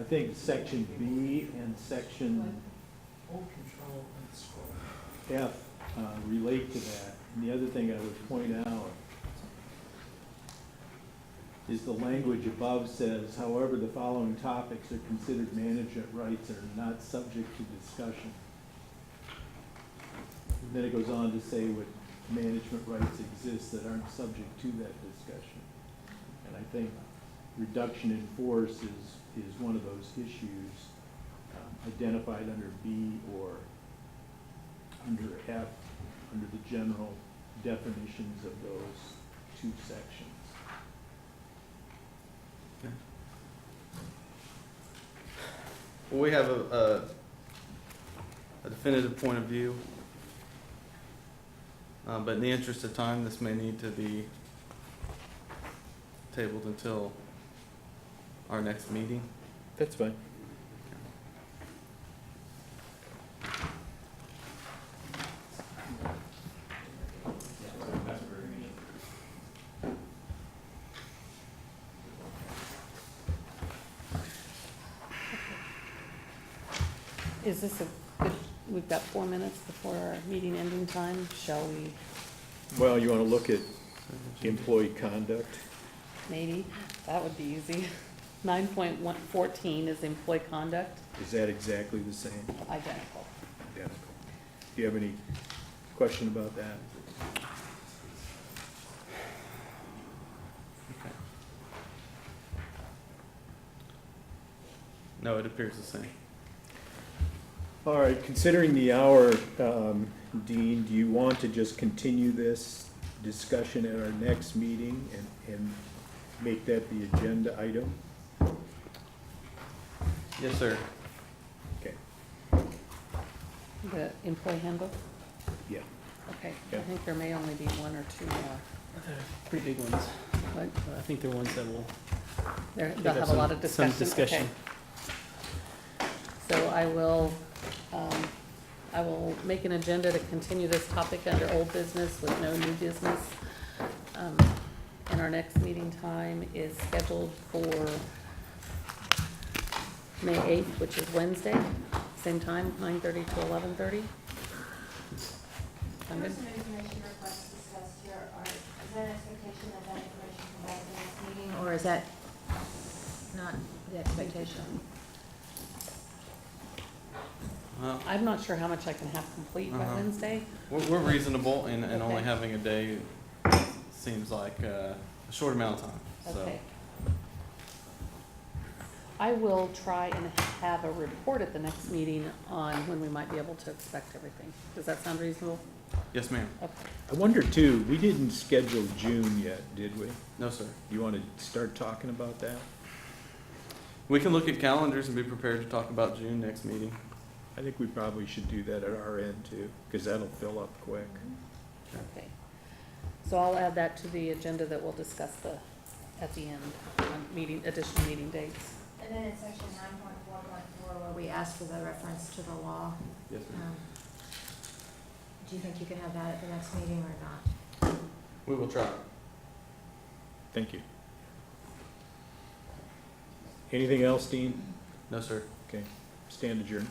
I think section B and section F relate to that. And the other thing I would point out is the language above says, however, the following topics are considered management rights and are not subject to discussion. And then it goes on to say what management rights exist that aren't subject to that discussion. And I think reduction in force is one of those issues identified under B or under F, under the general definitions of those two sections. Well, we have a definitive point of view, but in the interest of time, this may need to be tabled until our next meeting. That's fine. Is this a good, we've got 4 minutes before our meeting ending time. Shall we, Well, you want to look at employee conduct? maybe? That would be easy. 9.14 is employee conduct, Is that exactly the same? identical. Identical. Do you have any question about that? Okay. No, it appears the same. All right, considering the hour, Dean, do you want to just continue this discussion at our next meeting and make that the agenda item? Yes, sir. Okay, The employee handbook? yeah. Okay, I Yeah. think there may only be one or two more. They're pretty big ones. But I think they're ones that will they'll have a lot of discussion. some discussion. Okay. So I will make an agenda to continue this topic under old business with no new business. And our next meeting time is scheduled for May 8th, which is Wednesday, same time, 9:30 to 11:30. There were some information requests discussed here. Is that an expectation that that information comes back in this meeting, or is that not the expectation? I'm not sure how much I can have complete by Uh-huh. Wednesday. We're reasonable, and only Okay. having a day seems like a short amount of time, so. Okay. I will try and have a report at the next meeting on when we might be able to expect everything. Does that sound reasonable? Yes, ma'am. Okay. I wonder too, we didn't schedule June yet, did we? No, sir. You want to start talking about that? We can look at calendars and be prepared to talk about June next meeting. I think we probably should do that at our end too, because that'll fill up quick. Okay. So I'll add that to the agenda that we'll discuss at the end, on additional meeting dates. And then in section 9.4.4, where we asked for the reference to the law, Yes, ma'am. do you think you can have that at the next meeting or not? We will try. Thank you. Anything else, Dean? No, sir. Okay, stand adjourned.